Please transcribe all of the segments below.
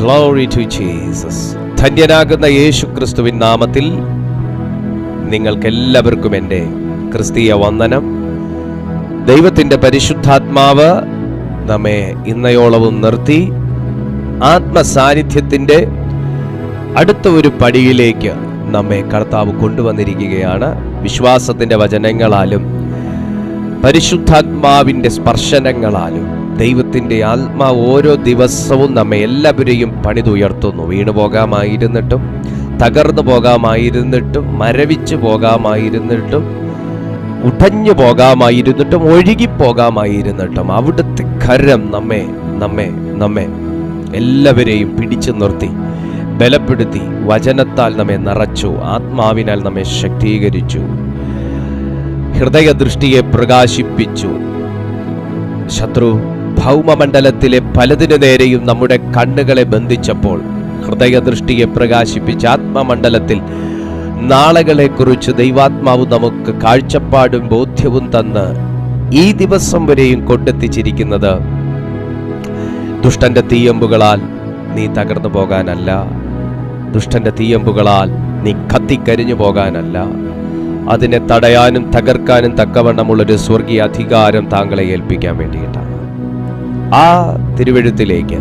Glory to Jesus. ധന്യനാകുന്ന യേശു ക്രിസ്തുവിൻ നാമത്തിൽ നിങ്ങൾക്കെല്ലാവർക്കും എൻ്റെ ക്രിസ്തീയ വന്ദനം. ദൈവത്തിൻ്റെ പരിശുദ്ധാത്മാവ് നമ്മെ ഇന്നയോളവും നിർത്തി ആത്മസാന്നിധ്യത്തിൻ്റെ അടുത്ത ഒരു പടിയിലേക്ക് നമ്മെ കർത്താവ് കൊണ്ടുവന്നിരിക്കുകയാണ്. വിശ്വാസത്തിൻ്റെ വചനങ്ങളാലും പരിശുദ്ധാത്മാവിൻ്റെ സ്പർശനങ്ങളാലും ദൈവത്തിൻ്റെ ആത്മാവ് ഓരോ ദിവസവും നമ്മെ എല്ലാവരെയും പണിതുയർത്തുന്നു. വീണുപോകാമായിരുന്നിട്ടും, തകർന്നു പോകാമായിരുന്നിട്ടും, മരവിച്ചു പോകാമായിരുന്നിട്ടും, ഉടഞ്ഞു പോകാമായിരുന്നിട്ടും, ഒഴുകിപ്പോകാമായിരുന്നിട്ടും അവിടുത്തെ കരം നമ്മെ എല്ലാവരെയും പിടിച്ചു നിർത്തി ബലപ്പെടുത്തി വചനത്താൽ നമ്മെ നിറച്ചു, ആത്മാവിനാൽ നമ്മെ ശക്തീകരിച്ചു, ഹൃദയദൃഷ്ടിയെ പ്രകാശിപ്പിച്ചു. ശത്രു ഭൗമമണ്ഡലത്തിലെ പലതിനു നേരെയും നമ്മുടെ കണ്ണുകളെ ബന്ധിച്ചപ്പോൾ ഹൃദയദൃഷ്ടിയെ പ്രകാശിപ്പിച്ച് ആത്മമണ്ഡലത്തിൽ നാളുകളെക്കുറിച്ച് ദൈവാത്മാവ് നമുക്ക് കാഴ്ചപ്പാടും ബോധ്യവും തന്ന് ഈ ദിവസം വരെയും കൊണ്ടെത്തിച്ചിരിക്കുന്നത് ദുഷ്ടന്റെ തീയമ്പുകളാൽ നീ തകർന്നു പോകാനല്ല, ദുഷ്ടന്റെ തീയമ്പുകളാൽ നീ കത്തിക്കരിഞ്ഞു പോകാനല്ല, അതിനെ തടയാനും തകർക്കാനും തക്കവണ്ണമുള്ളൊരു സ്വർഗീയ അധികാരം താങ്കളെ ഏൽപ്പിക്കാൻ വേണ്ടിയിട്ടാണ്. ആ തിരുവെഴുത്തിലേക്ക്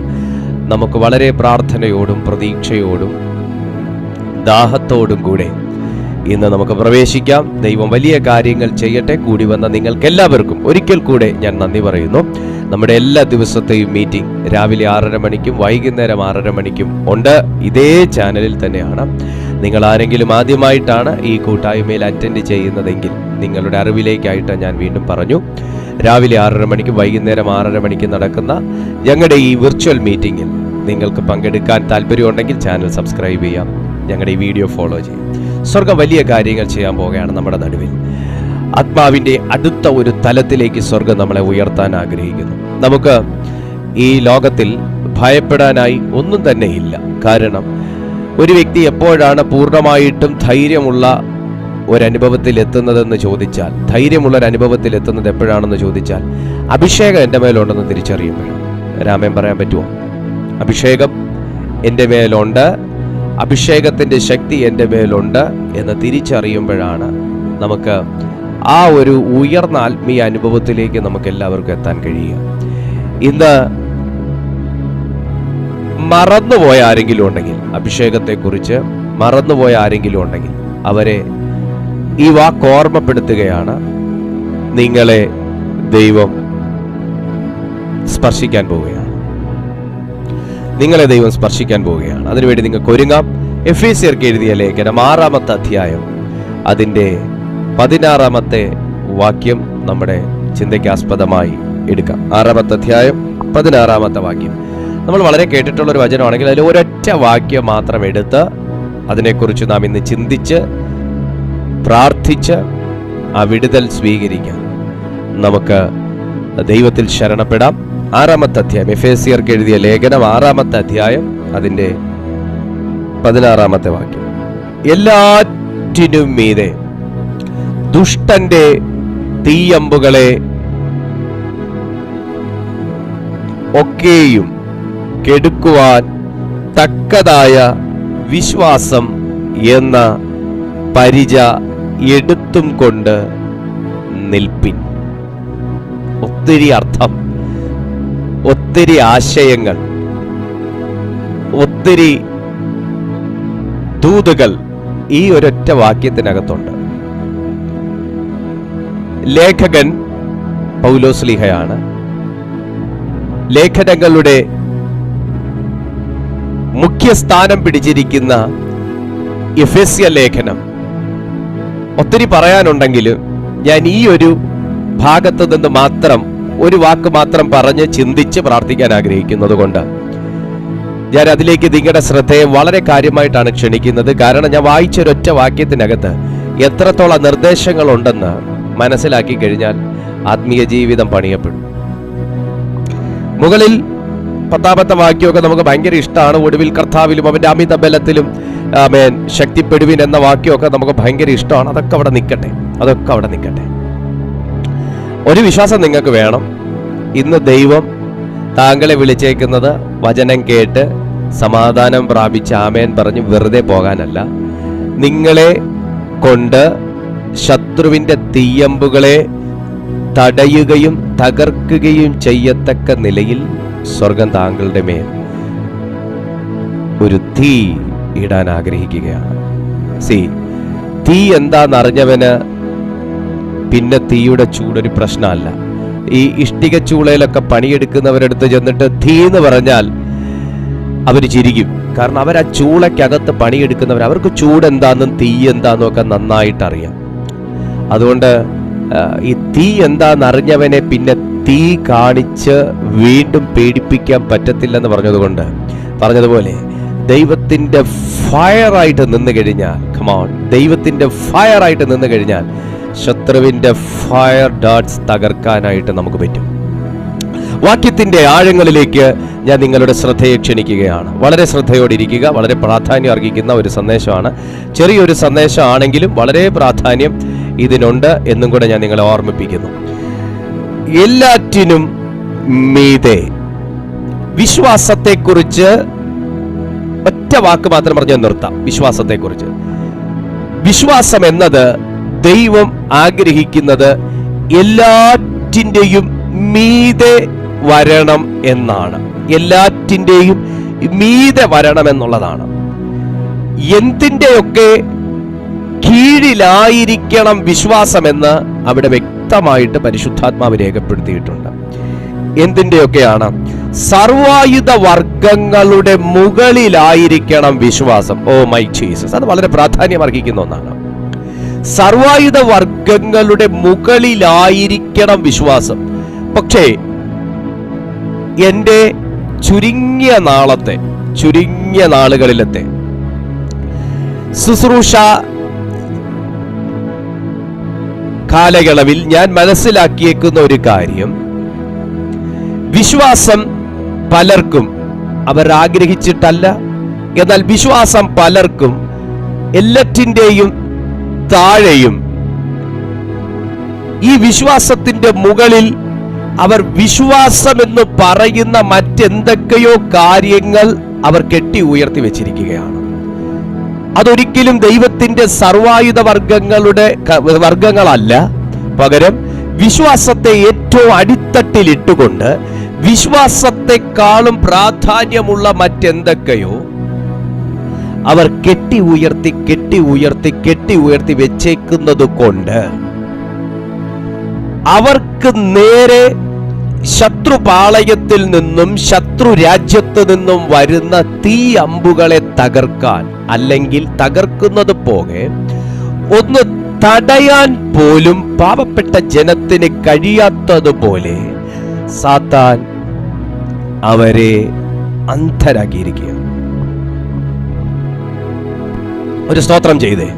നമുക്ക് വളരെ പ്രാർത്ഥനയോടും പ്രതീക്ഷയോടും ദാഹത്തോടും കൂടെ ഇന്ന് നമുക്ക് പ്രവേശിക്കാം. ദൈവം വലിയ കാര്യങ്ങൾ ചെയ്യട്ടെ. കൂടി വന്ന നിങ്ങൾക്കെല്ലാവർക്കും ഒരിക്കൽ കൂടെ ഞാൻ നന്ദി പറയുന്നു. നമ്മുടെ എല്ലാ ദിവസത്തെയും മീറ്റിംഗ് രാവിലെ 6:30 മണിക്കും വൈകുന്നേരം 6:30 മണിക്കും ഉണ്ട്. ഇതേ ചാനലിൽ തന്നെയാണ്. നിങ്ങൾ ആരെങ്കിലും ആദ്യമായിട്ടാണ് ഈ കൂട്ടായ്മയിൽ അറ്റൻഡ് ചെയ്യുന്നതെങ്കിൽ നിങ്ങളുടെ അറിവിലേക്കായിട്ട് ഞാൻ വീണ്ടും പറഞ്ഞു, രാവിലെ 6:30 മണിക്കും വൈകുന്നേരം 6:30 മണിക്ക് നടക്കുന്ന ഞങ്ങളുടെ ഈ വിർച്വൽ മീറ്റിങ്ങിൽ നിങ്ങൾക്ക് പങ്കെടുക്കാൻ താല്പര്യമുണ്ടെങ്കിൽ ചാനൽ സബ്സ്ക്രൈബ് ചെയ്യാം, ഞങ്ങളുടെ ഈ വീഡിയോ ഫോളോ ചെയ്യാം. സ്വർഗം വലിയ കാര്യങ്ങൾ ചെയ്യാൻ പോവുകയാണ് നമ്മുടെ നടുവിൽ. ആത്മാവിൻ്റെ അടുത്ത ഒരു തലത്തിലേക്ക് സ്വർഗം നമ്മളെ ഉയർത്താൻ ആഗ്രഹിക്കുന്നു. നമുക്ക് ഈ ലോകത്തിൽ ഭയപ്പെടാനായി ഒന്നും തന്നെ ഇല്ല. കാരണം ഒരു വ്യക്തി എപ്പോഴാണ് പൂർണ്ണമായിട്ടും ധൈര്യമുള്ള ഒരനുഭവത്തിൽ എത്തുന്നതെന്ന് ചോദിച്ചാൽ, ധൈര്യമുള്ളൊരനുഭവത്തിൽ എത്തുന്നത് എപ്പോഴാണെന്ന് ചോദിച്ചാൽ, അഭിഷേകം എൻ്റെ മേലുണ്ടെന്ന് തിരിച്ചറിയുമ്പോഴാണ്. രാമൻ പറയാൻ പറ്റുമോ? അഭിഷേകം എൻ്റെ മേലുണ്ട്, അഭിഷേകത്തിൻ്റെ ശക്തി എൻ്റെ മേലുണ്ട് എന്ന് തിരിച്ചറിയുമ്പോഴാണ് നമുക്ക് ആ ഒരു ഉയർന്ന ആത്മീയ അനുഭവത്തിലേക്ക് നമുക്ക് എല്ലാവർക്കും എത്താൻ കഴിയുക. ഇന്ന് മറന്നുപോയ ആരെങ്കിലും ഉണ്ടെങ്കിൽ, അഭിഷേകത്തെക്കുറിച്ച് മറന്നുപോയ ആരെങ്കിലും ഉണ്ടെങ്കിൽ അവരെ ഈ വാക്ക് ഓർമ്മപ്പെടുത്തുകയാണ്. നിങ്ങളെ ദൈവം സ്പർശിക്കാൻ പോവുകയാണ്. നിങ്ങളെ ദൈവം സ്പർശിക്കാൻ പോവുകയാണ്. അതിനുവേണ്ടി നിങ്ങൾക്ക് ഒരുങ്ങാം. എഫേസ്യർക്ക് എഴുതിയ ലേഖനം 6-ാമത്തെ അധ്യായം അതിൻ്റെ 16-ാമത്തെ വാക്യം നമ്മുടെ ചിന്തയ്ക്കാസ്പദമായി എടുക്കാം. 6-ാമത്തെ അധ്യായം 16-ാമത്തെ വാക്യം നമ്മൾ വളരെ കേട്ടിട്ടുള്ളൊരു വചനമാണെങ്കിൽ അതിൽ ഒരൊറ്റ വാക്യം മാത്രം എടുത്ത് അതിനെക്കുറിച്ച് നാം ഇന്ന് ചിന്തിച്ച് പ്രാർത്ഥിച്ച് ആ വിടുതൽ സ്വീകരിക്കാം. നമുക്ക് ദൈവത്തിൽ ശരണപ്പെടാം. 6-ാമത്തെ അധ്യായം, എഫേസ്യർക്ക് എഴുതിയ ലേഖനം 6-ാമത്തെ അധ്യായം അതിൻ്റെ 16-ാമത്തെ വാക്യം. എല്ലാറ്റിനും മീതെ ദുഷ്ടന്റെ തീയമ്പുകളെ ഒക്കെയും കെടുക്കുവാൻ തക്കതായ വിശ്വാസം എന്ന പരിച എടുത്തും കൊണ്ട് നിൽപ്പിൻ. ഒത്തിരി അർത്ഥം, ഒത്തിരി ആശയങ്ങൾ, ഒത്തിരി ദൂതുകൾ ഈ ഒരൊറ്റ വാക്യത്തിനകത്തുണ്ട്. ലേഖകൻ പൗലോസ്ലീഹയാണ്. ലേഖനങ്ങളുടെ മുഖ്യസ്ഥാനം പിടിച്ചിരിക്കുന്ന എഫേസ്യ ലേഖനം ഒത്തിരി പറയാനുണ്ടെങ്കിലും ഞാൻ ഈ ഒരു ഭാഗത്ത് നിന്ന് മാത്രം ഒരു വാക്ക് മാത്രം പറഞ്ഞ് ചിന്തിച്ച് പ്രാർത്ഥിക്കാൻ ആഗ്രഹിക്കുന്നത് കൊണ്ട് ഞാൻ അതിലേക്ക് നിങ്ങളുടെ ശ്രദ്ധയെ വളരെ കാര്യമായിട്ടാണ് ക്ഷണിക്കുന്നത്. കാരണം ഞാൻ വായിച്ചൊരൊറ്റ വാക്യത്തിനകത്ത് എത്രത്തോളം നിർദ്ദേശങ്ങളുണ്ടെന്ന് മനസ്സിലാക്കി കഴിഞ്ഞാൽ ആത്മീയ ജീവിതം പണിയപ്പെടും. മുകളിൽ 10-ാമത്തെ വാക്യമൊക്കെ നമുക്ക് ഭയങ്കര ഇഷ്ടമാണ്. ഒടുവിൽ കർത്താവിലും അവൻ്റെ അമിത ബലത്തിലും ആമേൻ ശക്തിപ്പെടുവിൻ എന്ന വാക്യമൊക്കെ നമുക്ക് ഭയങ്കര ഇഷ്ടമാണ്. അതൊക്കെ അവിടെ നിൽക്കട്ടെ. ഒരു വിശ്വാസം നിങ്ങൾക്ക് വേണം. ഇന്ന് ദൈവം താങ്കളെ വിളിച്ചേക്കുന്നത് വചനം കേട്ട് സമാധാനം പ്രാപിച്ച് ആമേൻ പറഞ്ഞ് വെറുതെ പോകാനല്ല, നിങ്ങളെ കൊണ്ട് ശത്രുവിൻ്റെ തീയമ്പുകളെ തടയുകയും തകർക്കുകയും ചെയ്യത്തക്ക നിലയിൽ സ്വർഗം താങ്കളുടെ മേൽ ഒരു തീ ഇടാൻ ആഗ്രഹിക്കുകയാണ്. തീ എന്താണെന്നറിഞ്ഞവന് പിന്നെ തീയുടെ ചൂടൊരു പ്രശ്നമല്ല. ഈ ഇഷ്ടിക ചൂളയിലൊക്കെ പണിയെടുക്കുന്നവരടുത്ത് ചെന്നിട്ട് തീ എന്ന് പറഞ്ഞാൽ അവർ ചിരിക്കും. കാരണം അവർ ആ ചൂളയ്ക്കകത്ത് പണിയെടുക്കുന്നവർ, അവർക്ക് ചൂട് എന്താണെന്നും തീ എന്താണെന്നും ഒക്കെ നന്നായിട്ട് അറിയാം. അതുകൊണ്ട് ഈ തീ എന്താണെന്നറിഞ്ഞവനെ പിന്നെ തീ കാണിച്ച് വീണ്ടും പേടിപ്പിക്കാൻ പറ്റത്തില്ലെന്ന് പറഞ്ഞതുപോലെ ദൈവത്തിൻ്റെ ഫയറായിട്ട് നിന്ന് കഴിഞ്ഞാൽ, കമോൺ, ദൈവത്തിൻ്റെ ഫയറായിട്ട് നിന്ന് കഴിഞ്ഞാൽ ശത്രുവിൻ്റെ ഫയർ ഡാർട്സ് തകർക്കാനായിട്ട് നമുക്ക് പറ്റും. വാക്യത്തിൻ്റെ ആഴങ്ങളിലേക്ക് ഞാൻ നിങ്ങളുടെ ശ്രദ്ധയെ ക്ഷണിക്കുകയാണ്. വളരെ ശ്രദ്ധയോടെ ഇരിക്കുക. വളരെ പ്രാധാന്യം അർഹിക്കുന്ന ഒരു സന്ദേശമാണ്. ചെറിയൊരു സന്ദേശമാണെങ്കിലും വളരെ പ്രാധാന്യം ഇതിനുണ്ട് എന്നും കൂടെ ഞാൻ നിങ്ങളെ ഓർമ്മിപ്പിക്കുന്നു. എല്ലാറ്റിനും മീതെ വിശ്വാസത്തെക്കുറിച്ച് ഒറ്റ വാക്ക് മാത്രം പറഞ്ഞ് നിർത്താം. വിശ്വാസത്തെക്കുറിച്ച്, വിശ്വാസം എന്നത് ദൈവം ആഗ്രഹിക്കുന്നത് എല്ലാറ്റിൻ്റെയും മീതെ വരണം എന്നാണ്. എല്ലാറ്റിൻ്റെയും മീതെ വരണം എന്നുള്ളതാണ്. എന്തിൻ്റെയൊക്കെ കീഴിലായിരിക്കണം വിശ്വാസമെന്ന് അവിടെ വ്യക്തമായിട്ട് പരിശുദ്ധാത്മാവ് രേഖപ്പെടുത്തിയിട്ടുണ്ട്. എന്തിൻ്റെയൊക്കെയാണ്? സർവായുധ വർഗങ്ങളുടെ മുകളിലായിരിക്കണം വിശ്വാസം. ഓ മൈ ജീസസ്, അത് വളരെ പ്രാധാന്യം അർഹിക്കുന്ന ഒന്നാണ്. സർവായുധ വർഗങ്ങളുടെ മുകളിലായിരിക്കണം വിശ്വാസം. പക്ഷേ എൻ്റെ ചുരുങ്ങിയ നാളുകളിലത്തെ ശുശ്രൂഷ കാലയളവിൽ ഞാൻ മനസ്സിലാക്കിയേക്കുന്ന ഒരു കാര്യം, വിശ്വാസം പലർക്കും അവർ ആഗ്രഹിച്ചിട്ടല്ല, എന്നാൽ വിശ്വാസം പലർക്കും എല്ലാറ്റിൻ്റെയും താഴെയും ഈ വിശ്വാസത്തിന്റെ മുകളിൽ അവർ വിശ്വാസമെന്ന് പറയുന്ന മറ്റെന്തൊക്കെയോ കാര്യങ്ങൾ അവർ കെട്ടി ഉയർത്തി വെച്ചിരിക്കുകയാണ്. അതൊരിക്കലും ദൈവത്തിന്റെ സർവായുധ വർഗങ്ങളല്ല. പകരം വിശ്വാസത്തെ ഏറ്റവും അടിത്തട്ടിലിട്ടുകൊണ്ട് വിശ്വാസത്തെക്കാളും പ്രാധാന്യമുള്ള മറ്റെന്തൊക്കെയോ അവർ കെട്ടി ഉയർത്തി വെച്ചേക്കുന്നത് കൊണ്ട് അവർക്ക് നേരെ ശത്രുപാളയത്തിൽ നിന്നും ശത്രു രാജ്യത്ത് നിന്നും വരുന്ന തീ അമ്പുകളെ തകർക്കാൻ, അല്ലെങ്കിൽ തകർക്കുന്നത് പോകെ ഒന്ന് തടയാൻ പോലും പാവപ്പെട്ട ജനത്തിന് കഴിയാത്തതുപോലെ സാത്താൻ അവരെ അന്ധരാക്കിയിരിക്കുക. ഒരു സ്തോത്രം ചെയ്തേ.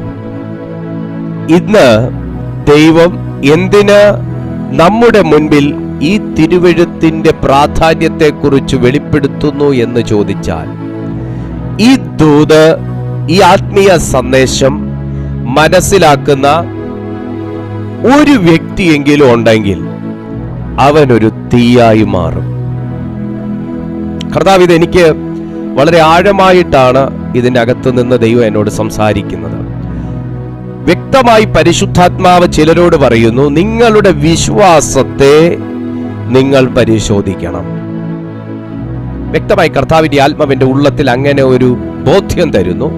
ഇന്ന് ദൈവം എന്തിന് നമ്മുടെ മുൻപിൽ ഈ തിരുവെഴുത്തിന്റെ പ്രാധാന്യത്തെക്കുറിച്ച് വെളിപ്പെടുത്തുന്നു എന്ന് ചോദിച്ചാൽ, ഈ ദൂത്, ഈ ആത്മീയ സന്ദേശം മനസ്സിലാക്കുന്ന ഒരു വ്യക്തിയെങ്കിലും ഉണ്ടെങ്കിൽ അവനൊരു തീയായി മാറും. കർത്താവ്, ഇത് എനിക്ക് വളരെ ആഴമായിട്ടാണ് ഇതിൻ്റെ അകത്ത് നിന്ന് ദൈവം എന്നോട് സംസാരിക്കുന്നത്. വ്യക്തമായി പരിശുദ്ധാത്മാവ് ചിലരോട് പറയുന്നു, നിങ്ങളുടെ വിശ്വാസത്തെ നിങ്ങൾ പരിശോധിക്കണം. വ്യക്തമായി കർത്താവിന്റെ ആത്മാവിന്റെ ഉള്ളത്തിൽ അങ്ങനെ ഒരു ബോധ്യം തരുന്നു.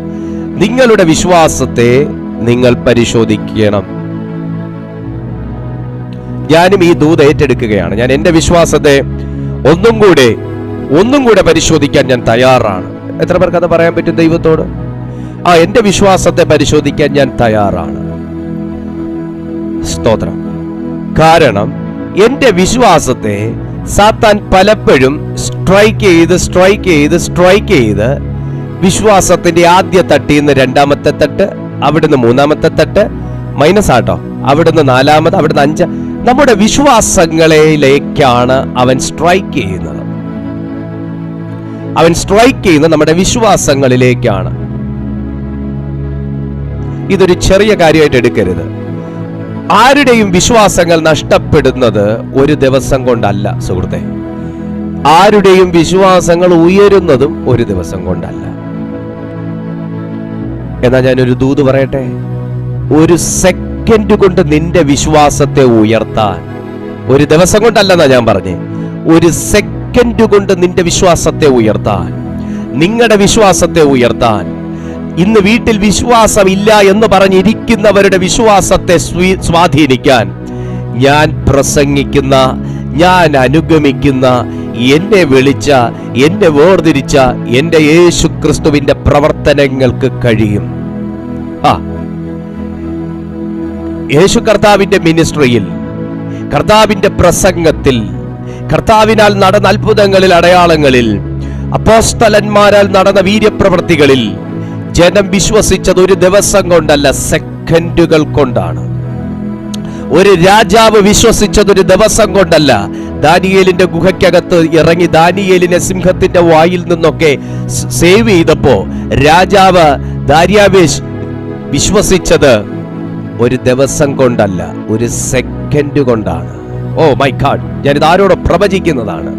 നിങ്ങളുടെ വിശ്വാസത്തെ നിങ്ങൾ പരിശോധിക്കണം. ഞാനും ഈ ദൂത് ഏറ്റെടുക്കുകയാണ്. ഞാൻ എൻ്റെ വിശ്വാസത്തെ ഒന്നും കൂടെ പരിശോധിക്കാൻ ഞാൻ തയ്യാറാണ്. എത്ര പേർക്ക് അത് പറയാൻ പറ്റും ദൈവത്തോട്? എൻ്റെ വിശ്വാസത്തെ പരിശോധിക്കാൻ ഞാൻ തയ്യാറാണ്. സ്തോത്രം. കാരണം എൻ്റെ വിശ്വാസത്തെ സാത്താൻ പലപ്പോഴും സ്ട്രൈക്ക് ചെയ്ത് വിശ്വാസത്തിന്റെ ആദ്യ തട്ടിൽ നിന്ന് രണ്ടാമത്തെ തട്ട്, അവിടുന്ന് മൂന്നാമത്തെ തട്ട്, മൈനസ് ആട്ടോ, അവിടുന്ന് നാലാമത്, അവിടുന്ന് 5, നമ്മുടെ വിശ്വാസങ്ങളിലേക്കാണ് അവൻ സ്ട്രൈക്ക് ചെയ്യുന്നത്. നമ്മുടെ വിശ്വാസങ്ങളിലേക്കാണ്. ഇതൊരു ചെറിയ കാര്യമായിട്ട് എടുക്കരുത്. ആരുടെയും വിശ്വാസങ്ങൾ നഷ്ടപ്പെടുന്നത് ഒരു ദിവസം കൊണ്ടല്ല സുഹൃത്തെ. ആരുടെയും വിശ്വാസങ്ങൾ ഉയരുന്നതും ഒരു ദിവസം കൊണ്ടല്ല. എന്നാ ഞാനൊരു ദൂത് പറയട്ടെ, ഒരു സെക്കൻഡ് കൊണ്ട് നിന്റെ വിശ്വാസത്തെ ഉയർത്താൻ ഒരു ദിവസം കൊണ്ടല്ലെന്നാ ഞാൻ പറഞ്ഞേ, ഒരു സെക്കൻഡ് കൊണ്ട് നിന്റെ വിശ്വാസത്തെ ഉയർത്താൻ, നിങ്ങളുടെ വിശ്വാസത്തെ ഉയർത്താൻ, ഇന്ന് വീട്ടിൽ വിശ്വാസമില്ല എന്ന് പറഞ്ഞിരിക്കുന്നവരുടെ വിശ്വാസത്തെ സ്വാധീനിക്കാൻ ഞാൻ പ്രസംഗിക്കുന്ന, ഞാൻ അനുഗമിക്കുന്ന, എന്നെ വിളിച്ച, എന്നെ വേർതിരിച്ച എന്റെ യേശു ക്രിസ്തുവിന്റെ പ്രവർത്തനങ്ങൾക്ക് കഴിയും. യേശു കർത്താവിന്റെ മിനിസ്ട്രിയിൽ, കർത്താവിന്റെ പ്രസംഗത്തിൽ, കർത്താവിനാൽ നടന്ന അത്ഭുതങ്ങളിൽ, അടയാളങ്ങളിൽ, അപ്പോസ്തലന്മാരാൽ നടന്ന വീര്യപ്രവൃത്തികളിൽ ജനം വിശ്വസിച്ചത് ഒരു ദിവസം കൊണ്ടല്ല, സെക്കൻഡുകൾ കൊണ്ടാണ്. ഒരു രാജാവ് വിശ്വസിച്ചത് ഒരു ദിവസം കൊണ്ടല്ല. ദാനിയേലിന്റെ ഗുഹയ്ക്കകത്ത് ഇറങ്ങി ദാനിയേലിനെ സിംഹത്തിന്റെ വായിൽ നിന്നൊക്കെ സേവ് ചെയ്തപ്പോ രാജാവ് ദാര്യാവേശ് വിശ്വസിച്ചത് ഒരു ദിവസം കൊണ്ടല്ല, ഒരു സെക്കൻഡ് കൊണ്ടാണ്. ഓ മൈ ഗാഡ്, ഞാനിത് ആരോട് പ്രവചിക്കുന്നതാണ്.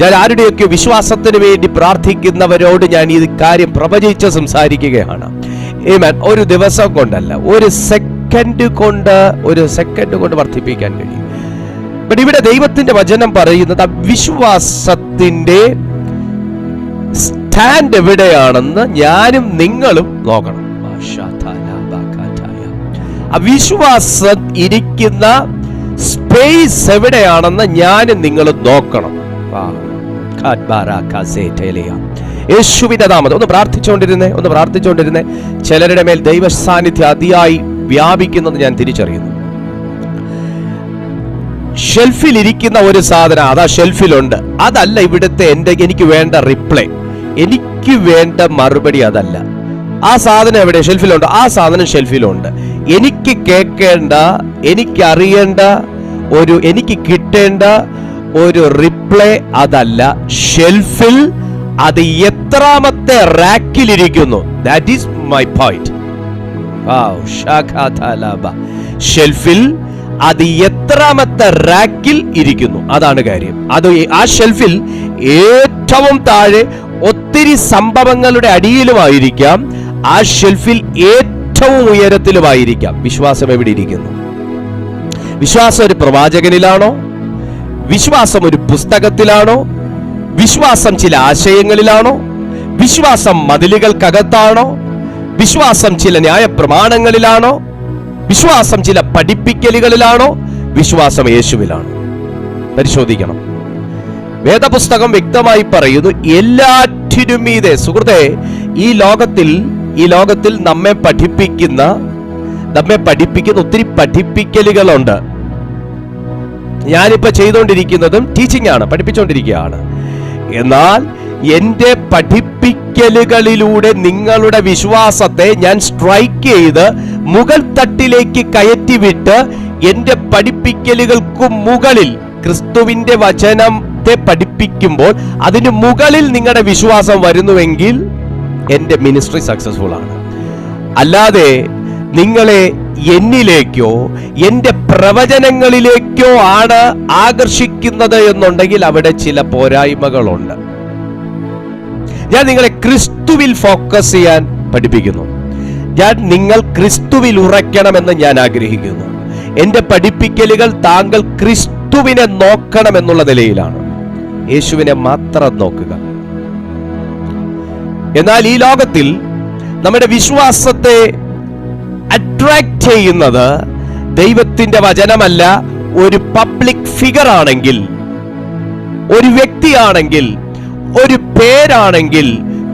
ഞാൻ ആരുടെയൊക്കെ വിശ്വാസത്തിന് വേണ്ടി പ്രാർത്ഥിക്കുന്നവരോട് ഞാൻ ഈ കാര്യം പ്രവചിച്ച് സംസാരിക്കുകയാണ്. ഒരു ദിവസം കൊണ്ടല്ല, ഒരു സെക്കൻഡ് കൊണ്ട് വർദ്ധിപ്പിക്കാൻ കഴിയും. ഇവിടെ ദൈവത്തിന്റെ വചനം പറയുന്നത് വിശ്വാസത്തിന്റെ സ്റ്റാൻഡ് എവിടെയാണെന്ന് ഞാനും നിങ്ങളും നോക്കണം. വിശ്വാസം ഇരിക്കുന്ന സ്പേസ് എവിടെയാണെന്ന് ഞാനും നിങ്ങളും നോക്കണം. യേശുവിന്റെ നാമത്തിൽ ഒന്ന് പ്രാർത്ഥിച്ചുകൊണ്ടിരുന്നേ. ചിലരുടെ മേൽ ദൈവ സാന്നിധ്യം അതിയായി വ്യാപിക്കുന്നത് ഞാൻ തിരിച്ചറിയുന്നു. ഷെൽഫിൽ ഇരിക്കുന്ന ഒരു സാധനം അതാ ഷെൽഫിലുണ്ട്, അതല്ല ഇവിടുത്തെ എനിക്ക് വേണ്ട റിപ്ലൈ, എനിക്ക് വേണ്ട മറുപടി അതല്ല. ആ സാധനം എവിടെ? ഷെൽഫിലുണ്ട്. ആ സാധനം ഷെൽഫിലുണ്ട്. എനിക്ക് കേൾക്കേണ്ട, എനിക്ക് അറിയേണ്ട, എനിക്ക് കിട്ടേണ്ട ഒരു റിപ്ലൈ അതല്ല. ഷെൽഫിൽ അത് എത്രാമത്തെ റാക്കിലിരിക്കുന്നു, ദാറ്റ് ഈസ് മൈ പോയിന്റ്. ഷെൽഫിൽ അത് എത്രാമത്തെ റാക്കിൽ ഇരിക്കുന്നു, അതാണ് കാര്യം. അത് ആ ഷെൽഫിൽ ഏറ്റവും താഴെ ഒത്തിരി സംഭവങ്ങളുടെ അടിയിലുമായിരിക്കാം, ആ ഷെൽഫിൽ ഏറ്റവും ഉയരത്തിലുമായിരിക്കാം. വിശ്വാസം എവിടെ ഇരിക്കുന്നു? വിശ്വാസം ഒരു പ്രവാചകനിലാണോ? വിശ്വാസം ഒരു പുസ്തകത്തിലാണോ? വിശ്വാസം ചില ആശയങ്ങളിലാണോ? വിശ്വാസം മതിലുകൾക്കകത്താണോ? വിശ്വാസം ചില ന്യായ പ്രമാണങ്ങളിലാണോ? വിശ്വാസം ചില പഠിപ്പിക്കലുകളിലാണോ? വിശ്വാസം യേശുവിലാണോ? പരിശോധിക്കണം. വേദപുസ്തകം വ്യക്തമായി പറയുന്നു, എല്ലാറ്റിനും മീതെ. സുഹൃത്തെ, ഈ ലോകത്തിൽ നമ്മെ പഠിപ്പിക്കുന്ന ഒത്തിരി പഠിപ്പിക്കലുകളുണ്ട്. ഞാനിപ്പോ ചെയ്തുകൊണ്ടിരിക്കുന്നതും ടീച്ചിങ് ആണ്, പഠിപ്പിച്ചുകൊണ്ടിരിക്കുകയാണ്. എന്നാൽ എന്റെ പഠിപ്പിക്കലുകളിലൂടെ നിങ്ങളുടെ വിശ്വാസത്തെ ഞാൻ സ്ട്രൈക്ക് ചെയ്ത് മുകൾ തട്ടിലേക്ക് കയറ്റിവിട്ട് എന്റെ പഠിപ്പിക്കലുകൾക്ക് മുകളിൽ ക്രിസ്തുവിന്റെ വചനത്തെ പഠിപ്പിക്കുമ്പോൾ അതിന് മുകളിൽ നിങ്ങളുടെ വിശ്വാസം വരുന്നുവെങ്കിൽ എന്റെ മിനിസ്ട്രി സക്സസ്ഫുൾ ആണ്. അല്ലാതെ നിങ്ങളെ എന്നിലേക്കോ എന്റെ പ്രവചനങ്ങളിലേക്കോ ആണ് ആകർഷിക്കുന്നത് എന്നുണ്ടെങ്കിൽ അവിടെ ചില പോരായ്മകളുണ്ട്. ഞാൻ നിങ്ങളെ ക്രിസ്തുവിൽ ഫോക്കസ് ചെയ്യാൻ പഠിപ്പിക്കുന്നു. നിങ്ങൾ ക്രിസ്തുവിൽ ഉറയ്ക്കണമെന്ന് ഞാൻ ആഗ്രഹിക്കുന്നു. എന്റെ പഠിപ്പിക്കലുകൾ താങ്കൾ ക്രിസ്തുവിനെ നോക്കണം എന്നുള്ള നിലയിലാണ്. യേശുവിനെ മാത്രം നോക്കുക. എന്നാൽ ഈ ലോകത്തിൽ നമ്മുടെ വിശ്വാസത്തെ അട്രാക്ട് ചെയ്യുന്നത് ദൈവത്തിന്റെ വചനമല്ല, ഒരു പബ്ലിക് ഫിഗർ ആണെങ്കിൽ, ഒരു വ്യക്തിയാണെങ്കിൽ, ഒരു പേരാണെങ്കിൽ,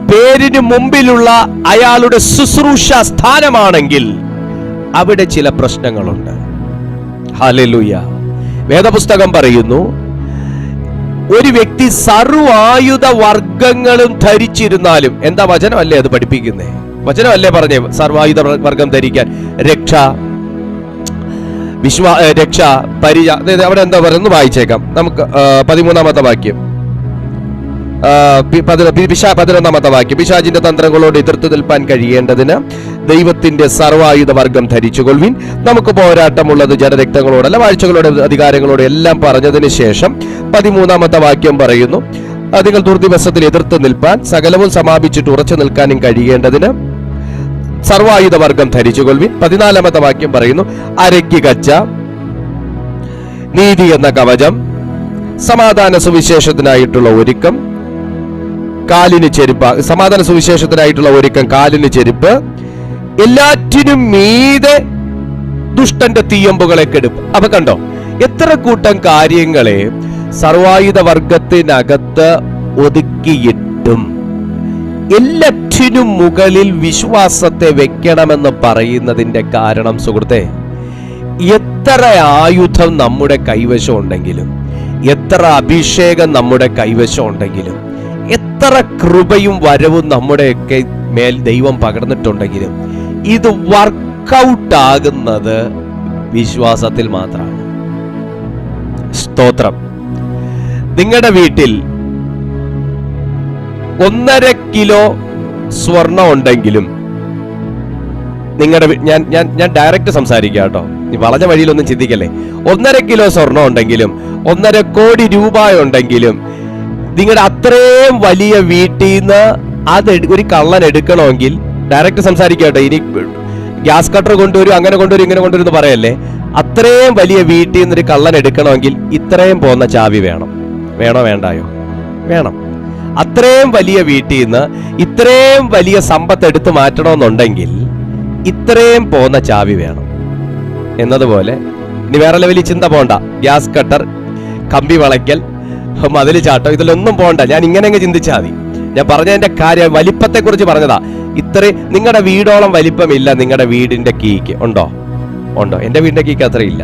പേരിന് മുമ്പിലുള്ള അയാളുടെ ശുശ്രൂഷ സ്ഥാനമാണെങ്കിൽ അവിടെ ചില പ്രശ്നങ്ങളുണ്ട്. ഹല്ലേലൂയ. വേദപുസ്തകം പറയുന്നു, ഒരു വ്യക്തി സർവായുധ വർഗങ്ങളും ധരിച്ചിരുന്നാലും, എന്താ വചനമല്ലേ അത് പഠിപ്പിക്കുന്നേ? വചനമല്ലേ പറഞ്ഞേ സർവായുധ വർഗം ധരിക്കാൻ? രക്ഷ, അവിടെ എന്താ പറയുന്നത് വായിച്ചേക്കാം നമുക്ക്. 13-ാമത്തെ വാക്യം. 11-ാമത്തെ വാക്യം, പിശാചിന്റെ തന്ത്രങ്ങളോട് എതിർത്ത് നിൽപ്പാൻ കഴിയേണ്ടതിന് ദൈവത്തിന്റെ സർവായുധ വർഗം ധരിച്ചുകൊള്ളുവിൻ. നമുക്ക് പോരാട്ടമുള്ളത് ജനരക്തങ്ങളോടല്ല, വാഴ്ചകളോട്, അധികാരങ്ങളോട് എല്ലാം പറഞ്ഞതിന് ശേഷം 13-ാമത്തെ വാക്യം പറയുന്നു, നിങ്ങൾ ദുർദിവസത്തിൽ എതിർത്ത് നിൽപ്പാൻ സകലവും സമാപിച്ചിട്ട് ഉറച്ചു നിൽക്കാനും കഴിയേണ്ടതിന് സർവായുധ വർഗം ധരിച്ചുകൊള്ളുവിൻ. 14-ാമത്തെ വാക്യം പറയുന്നു, അരയ്ക്ക് കച്ച, നീതി എന്ന കവചം, സമാധാന സുവിശേഷത്തിനായിട്ടുള്ള ഒരുക്കം, കാലിന് ചെരുപ്പ്, സമാധാന സുവിശേഷത്തിനായിട്ടുള്ള ഒരുക്കം, കാലിന് ചെരുപ്പ്, എല്ലാറ്റിനും മീതെ ദുഷ്ടന്റെ തീയമ്പുകളെ കെടുപ്പ്. അപ്പൊ കണ്ടോ, എത്ര കൂട്ടം കാര്യങ്ങളെ സർവായുധ വർഗത്തിനകത്ത് ഒതുക്കിയിട്ടും എല്ലാറ്റിനും മുകളിൽ വിശ്വാസത്തെ വെക്കണമെന്ന് പറയുന്നതിന്റെ കാരണം സുഹൃത്തെ, എത്ര ആയുധം നമ്മുടെ കൈവശം ഉണ്ടെങ്കിലും, എത്ര അഭിഷേകം നമ്മുടെ കൈവശം ഉണ്ടെങ്കിലും, എത്ര കൃപയും വരവും നമ്മുടെയൊക്കെ മേൽ ദൈവം പകർന്നിട്ടുണ്ടെങ്കിലും, ഇത് വർക്കൗട്ട് ആകുന്നത് വിശ്വാസത്തിൽ മാത്രമാണ്. സ്തോത്രം. നിങ്ങളുടെ വീട്ടിൽ 1.5 കിലോ സ്വർണം ഉണ്ടെങ്കിലും, നിങ്ങളുടെ ഞാൻ ഡയറക്റ്റ് സംസാരിക്കാം കേട്ടോ, നീ വളഞ്ഞ വഴിയിലൊന്നും ചിന്തിക്കല്ലേ. 1.5 കിലോ സ്വർണം ഉണ്ടെങ്കിലും, 1.5 കോടി രൂപ ഉണ്ടെങ്കിലും, നിങ്ങളുടെ അത്രയും വലിയ വീട്ടിൽ നിന്ന് അത് ഒരു കള്ളൻ എടുക്കണമെങ്കിൽ, ഡയറക്റ്റ് സംസാരിക്കാം കേട്ടോ, ഇനി ഗ്യാസ് കട്ടർ കൊണ്ടുവരും, അങ്ങനെ കൊണ്ടുവരും, ഇങ്ങനെ കൊണ്ടുവരും എന്ന് പറയല്ലേ. അത്രയും വലിയ വീട്ടിൽ നിന്നൊരു കള്ളൻ എടുക്കണമെങ്കിൽ ഇത്രയും പോകുന്ന ചാവി വേണം. വേണോ വേണ്ടായോ? വേണം. അത്രയും വലിയ വീട്ടിൽ നിന്ന് ഇത്രയും വലിയ സമ്പത്ത് എടുത്തു മാറ്റണമെന്നുണ്ടെങ്കിൽ ഇത്രയും പോകുന്ന ചാവി വേണം. എന്നതുപോലെ ഇനി വേറെ ലെവലിൽ ചിന്ത പോണ്ട. ഗ്യാസ് കട്ടർ, കമ്പി വളയ്ക്കൽ, മതിൽ ചാട്ടം, ഇതിലൊന്നും പോണ്ട. ഞാൻ ഇങ്ങനെ അങ്ങ് ചിന്തിച്ചാൽ മതി. ഞാൻ പറഞ്ഞതിന്റെ കാര്യം വലിപ്പത്തെ കുറിച്ച് പറഞ്ഞതാ. ഇത്രയും നിങ്ങളുടെ വീടോളം വലിപ്പമില്ല നിങ്ങളുടെ വീടിന്റെ കീക്ക്. ഉണ്ടോ? എന്റെ വീടിന്റെ കീക്ക് അത്രയില്ല.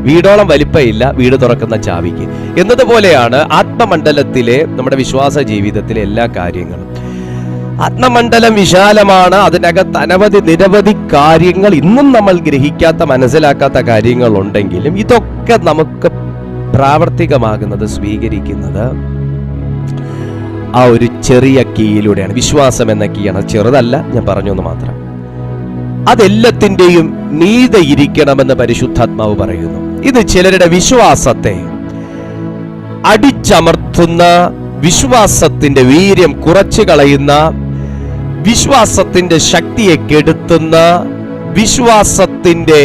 വീടോളം വലിപ്പമില്ല വീട് തുറക്കുന്ന ചാവിക്ക്. എന്നതുപോലെയാണ് ആത്മമണ്ഡലത്തിലെ നമ്മുടെ വിശ്വാസ ജീവിതത്തിലെ എല്ലാ കാര്യങ്ങളും. ആത്മമണ്ഡലം വിശാലമാണ്. അതിനകത്ത് നിരവധി കാര്യങ്ങൾ ഇന്നും നമ്മൾ ഗ്രഹിക്കാത്ത, മനസ്സിലാക്കാത്ത കാര്യങ്ങൾ ഉണ്ടെങ്കിലും ഇതൊക്കെ നമുക്ക് പ്രാവർത്തികമാകുന്നത്, സ്വീകരിക്കുന്നത് ആ ഒരു ചെറിയ കീയിലൂടെയാണ്. വിശ്വാസം എന്ന കീയാണ്. ചെറുതല്ല, ഞാൻ പറഞ്ഞു എന്ന് മാത്രം. അതെല്ലാത്തിൻ്റെയും മീതെ ഇരിക്കണമെന്ന് പരിശുദ്ധാത്മാവ് പറയുന്നു. ഇത് ചിലരുടെ വിശ്വാസത്തെ അടിച്ചമർത്തുന്ന, വിശ്വാസത്തിന്റെ വീര്യം കുറച്ചു കളയുന്ന, വിശ്വാസത്തിന്റെ ശക്തിയെ കെടുത്തുന്ന, വിശ്വാസത്തിന്റെ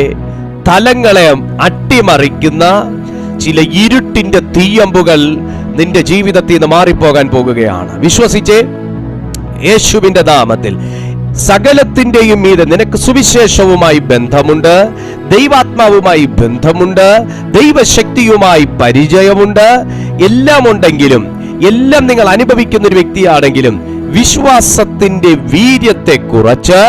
തലങ്ങളെ അട്ടിമറിക്കുന്ന ചില ഇരുട്ടിന്റെ തീയമ്പുകൾ നിന്റെ ജീവിതത്തിൽ നിന്ന് മാറിപ്പോകാൻ പോകുകയാണ്. വിശ്വസിച്ചേ, യേശുവിന്റെ നാമത്തിൽ സകലത്തിന്റെയും മീതെ നിനക്ക് സുവിശേഷവുമായി ബന്ധമുണ്ട്, ദൈവാത്മാവുമായി ബന്ധമുണ്ട്, ദൈവശക്തിയുമായി പരിചയമുണ്ട്. എല്ലാം ഉണ്ടെങ്കിലും, എല്ലാം നിങ്ങൾ അനുഭവിക്കുന്ന ഒരു വ്യക്തിയാണെങ്കിലും, വിശ്വാസത്തിന്റെ വീര്യത്തെ കുറച്ച്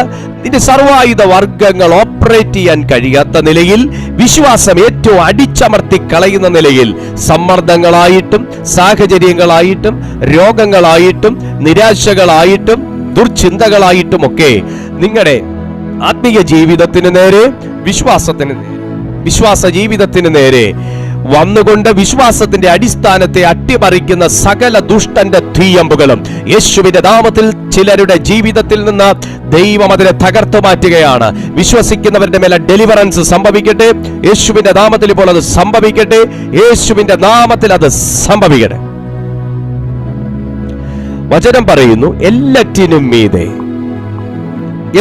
നിന്റെ സർവായുധ വർഗങ്ങൾ ഓപ്പറേറ്റ് ചെയ്യാൻ കഴിയാത്ത നിലയിൽ, വിശ്വാസം ഏറ്റവും അടിച്ചമർത്തി കളയുന്ന നിലയിൽ, സമ്മർദ്ദങ്ങളായിട്ടും സാഹചര്യങ്ങളായിട്ടും രോഗങ്ങളായിട്ടും നിരാശകളായിട്ടും ദുർചിന്തകളായിട്ടുമൊക്കെ നിങ്ങളുടെ ആത്മീയ ജീവിതത്തിന് നേരെ, വിശ്വാസ ജീവിതത്തിന് നേരെ വന്നുകൊണ്ട് വിശ്വാസത്തിന്റെ അടിസ്ഥാനത്തെ അട്ടിമറിക്കുന്ന സകല ദുഷ്ടന്റെ തീയമ്പുകളും യേശുവിന്റെ നാമത്തിൽ ചിലരുടെ ജീവിതത്തിൽ നിന്ന് ദൈവം അതിനെ തകർത്തു മാറ്റുകയാണ്. വിശ്വസിക്കുന്നവരുടെ മേലെ ഡെലിവറൻസ് സംഭവിക്കട്ടെ. യേശുവിന്റെ നാമത്തിൽ ഇപ്പോൾ അത് സംഭവിക്കട്ടെ. യേശുവിന്റെ നാമത്തിൽ അത് സംഭവിക്കട്ടെ. വചനം പറയുന്നു, എല്ലാറ്റിനും മീതെ.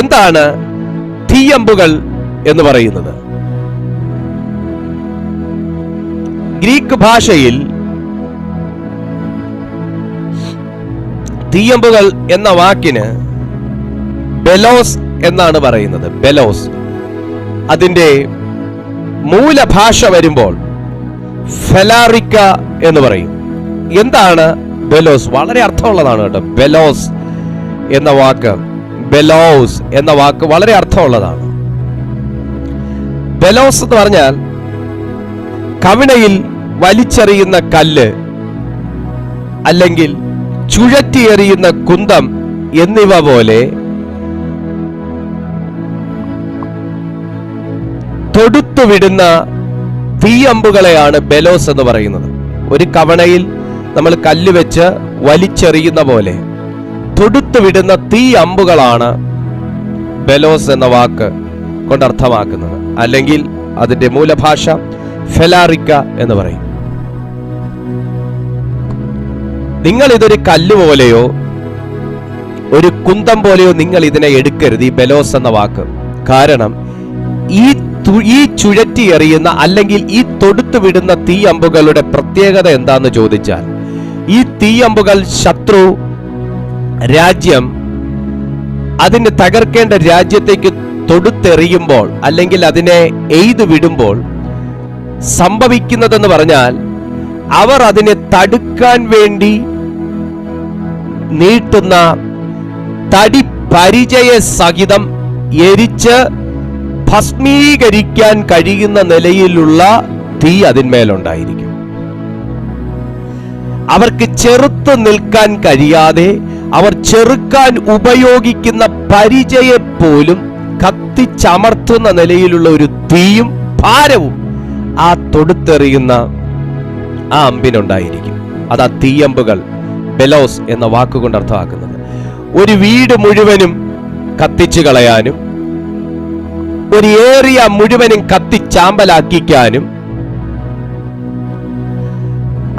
എന്താണ് തീയമ്പുകൾ എന്ന് പറയുന്നത്? ഗ്രീക്ക് ഭാഷയിൽ തീയമ്പുകൾ എന്ന വാക്കിന് ബെലോസ് എന്നാണ് പറയുന്നത്. ബെലോസ്. അതിന്റെ മൂലഭാഷ വരുമ്പോൾ ഫെലാറിക്ക എന്ന് പറയും. എന്താണ് ബെലോസ്? വളരെ അർത്ഥമുള്ളതാണ് കേട്ടോ. ബെലോസ് എന്ന വാക്ക് വളരെ അർത്ഥമുള്ളതാണ്. ബെലോസ് എന്ന് പറഞ്ഞാൽ കവിണയിൽ വലിച്ചെറിയുന്ന കല്ല്, അല്ലെങ്കിൽ ചുഴറ്റിയെറിയുന്ന കുന്തം എന്നിവ പോലെ തൊടുത്തുവിടുന്ന തീയമ്പുകളെയാണ് ബെലോസ് എന്ന് പറയുന്നത്. ഒരു കവണയിൽ നമ്മൾ കല്ല് വെച്ച് വലിച്ചെറിയുന്ന പോലെ തൊടുത്തു വിടുന്ന തീ അമ്പുകളാണ് ബെലോസ് എന്ന വാക്ക് കൊണ്ട് അർത്ഥമാക്കുന്നത്. അല്ലെങ്കിൽ അതിന്റെ മൂലഭാഷ ഫെലാറിക്ക എന്ന് പറയും. നിങ്ങൾ ഇതൊരു കല്ല് പോലെയോ ഒരു കുന്തം പോലെയോ നിങ്ങൾ ഇതിനെ എടുക്കരുത്, ഈ ബെലോസ് എന്ന വാക്ക്. കാരണം ഈ ചുഴറ്റി എറിയുന്ന അല്ലെങ്കിൽ ഈ തൊടുത്തു വിടുന്ന തീയമ്പുകളുടെ പ്രത്യേകത എന്താന്ന് ചോദിച്ചാൽ, ഈ തീയമ്പുകൾ ശത്രു രാജ്യം അതിനെ തകർക്കേണ്ട രാജ്യത്തേക്ക് തൊടുത്തെറിയുമ്പോൾ അല്ലെങ്കിൽ അതിനെ എയ്തു വിടുമ്പോൾ സംഭവിക്കുന്നതെന്ന് പറഞ്ഞാൽ, അവർ അതിനെ തടുക്കാൻ വേണ്ടി നീട്ടുന്ന തടി പരിചയ സഹിതം എരിച്ച് ഭസ്മീകരിക്കാൻ കഴിയുന്ന നിലയിലുള്ള തീ അതിന്മേലുണ്ടായിരിക്കും. അവർക്ക് ചെറുത്ത് നിൽക്കാൻ കഴിയാതെ അവർ ചെറുക്കാൻ ഉപയോഗിക്കുന്ന പരിചയെ പോലും കത്തിച്ചമർത്തുന്ന നിലയിലുള്ള ഒരു തീയും ഭാരവും ആ തൊടുത്തെറിയുന്ന ആ അമ്പിനുണ്ടായിരിക്കും. അതാ തീയമ്പുകൾ ബെലോസ് എന്ന വാക്കുകൊണ്ട് അർത്ഥമാക്കുന്നത്. ഒരു വീട് മുഴുവനും കത്തിച്ചു കളയാനും ഒരു ഏരിയ മുഴുവനും കത്തിച്ചാമ്പലാക്കിക്കാനും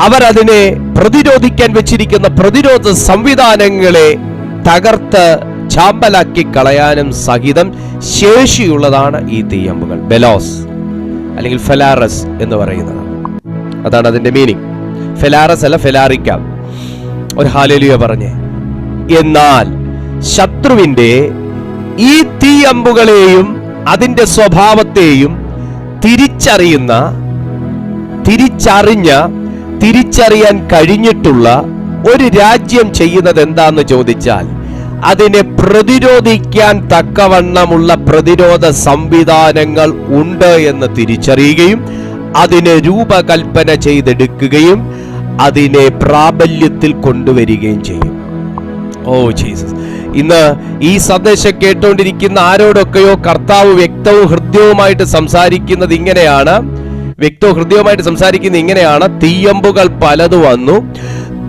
അവർ അതിനെ പ്രതിരോധിക്കാൻ വെച്ചിരിക്കുന്ന പ്രതിരോധ സംവിധാനങ്ങളെ തകർത്ത് ചാമ്പലാക്കി കളയാനും സഹിതം ശേഷിയുള്ളതാണ് ഈ തീയമ്പുകൾ. ബെലോസ് അല്ലെങ്കിൽ ഫെലാറസ് എന്ന് പറയുന്നത്, അതാണ് അതിന്റെ മീനിങ്. ഫെലാറസ് അല്ല, ഫെലാറിക്ക. ഒരു ഹല്ലേലൂയ പറഞ്ഞേ. എന്നാൽ ശത്രുവിന്റെ ഈ തീയമ്പുകളെയും അതിന്റെ സ്വഭാവത്തെയും തിരിച്ചറിയാൻ കഴിഞ്ഞിട്ടുള്ള ഒരു രാജ്യം ചെയ്യുന്നത് എന്താന്ന് ചോദിച്ചാൽ, അതിനെ പ്രതിരോധിക്കാൻ തക്കവണ്ണമുള്ള പ്രതിരോധ സംവിധാനങ്ങൾ ഉണ്ട് എന്ന് തിരിച്ചറിയുകയും അതിനെ രൂപകൽപ്പന ചെയ്തെടുക്കുകയും അതിനെ പ്രാബല്യത്തിൽ കൊണ്ടുവരികയും ചെയ്യും. Oh Jesus. ഇന്ന് ഈ സന്ദേശം കേട്ടുകൊണ്ടിരിക്കുന്ന ആരോടൊക്കെയോ കർത്താവ് വ്യക്തവും ഹൃദ്യവുമായിട്ട് സംസാരിക്കുന്നത് ഇങ്ങനെയാണ്. തീയമ്പുകൾ പലതു വന്നു,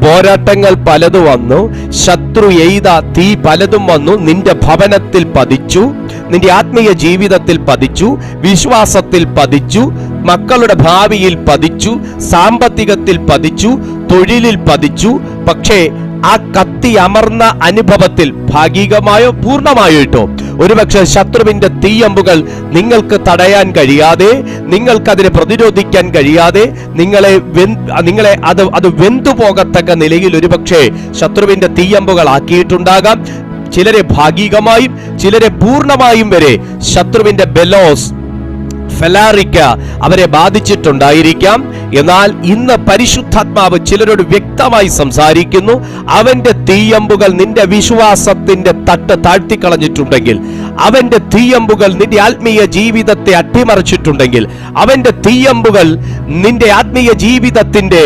പോരാട്ടങ്ങൾ പലതു വന്നു, ശത്രു എയ്ത തീ പലതും വന്നു, നിന്റെ ഭവനത്തിൽ പതിച്ചു, നിന്റെ ആത്മീയ ജീവിതത്തിൽ പതിച്ചു, വിശ്വാസത്തിൽ പതിച്ചു, മക്കളുടെ ഭാവിയിൽ പതിച്ചു, സാമ്പത്തികത്തിൽ പതിച്ചു, തൊഴിലിൽ പതിച്ചു. പക്ഷേ ആ കത്തി അമർന്ന അനുഭവത്തിൽ ഭാഗികമായോ പൂർണ്ണമായോ ഇട്ടോ ഒരുപക്ഷെ ശത്രുവിന്റെ തീയമ്പുകൾ നിങ്ങൾക്ക് തടയാൻ കഴിയാതെ, നിങ്ങൾക്കതിനെ പ്രതിരോധിക്കാൻ കഴിയാതെ, നിങ്ങളെ അത് വെന്തുപോകത്തക്ക നിലയിൽ ഒരുപക്ഷെ ശത്രുവിന്റെ തീയമ്പുകൾ ആക്കിയിട്ടുണ്ടാകാം. ചിലരെ ഭാഗികമായും ചിലരെ പൂർണ്ണമായും വരെ ശത്രുവിന്റെ ബെലോസ് ഫെലാറിക്ക അവരെ ബാധിച്ചിട്ടുണ്ടായിരിക്കാം. എന്നാൽ ഇന്ന് പരിശുദ്ധാത്മാവ് ചിലരോട് വ്യക്തമായി സംസാരിക്കുന്നു. അവന്റെ തീയമ്പുകൾ നിന്റെ വിശ്വാസത്തിന്റെ തട്ട് താഴ്ത്തിക്കളഞ്ഞിട്ടുണ്ടെങ്കിൽ, അവന്റെ തീയമ്പുകൾ നിന്റെ ആത്മീയ ജീവിതത്തെ അട്ടിമറിച്ചിട്ടുണ്ടെങ്കിൽ, അവന്റെ തീയമ്പുകൾ നിന്റെ ആത്മീയ ജീവിതത്തിന്റെ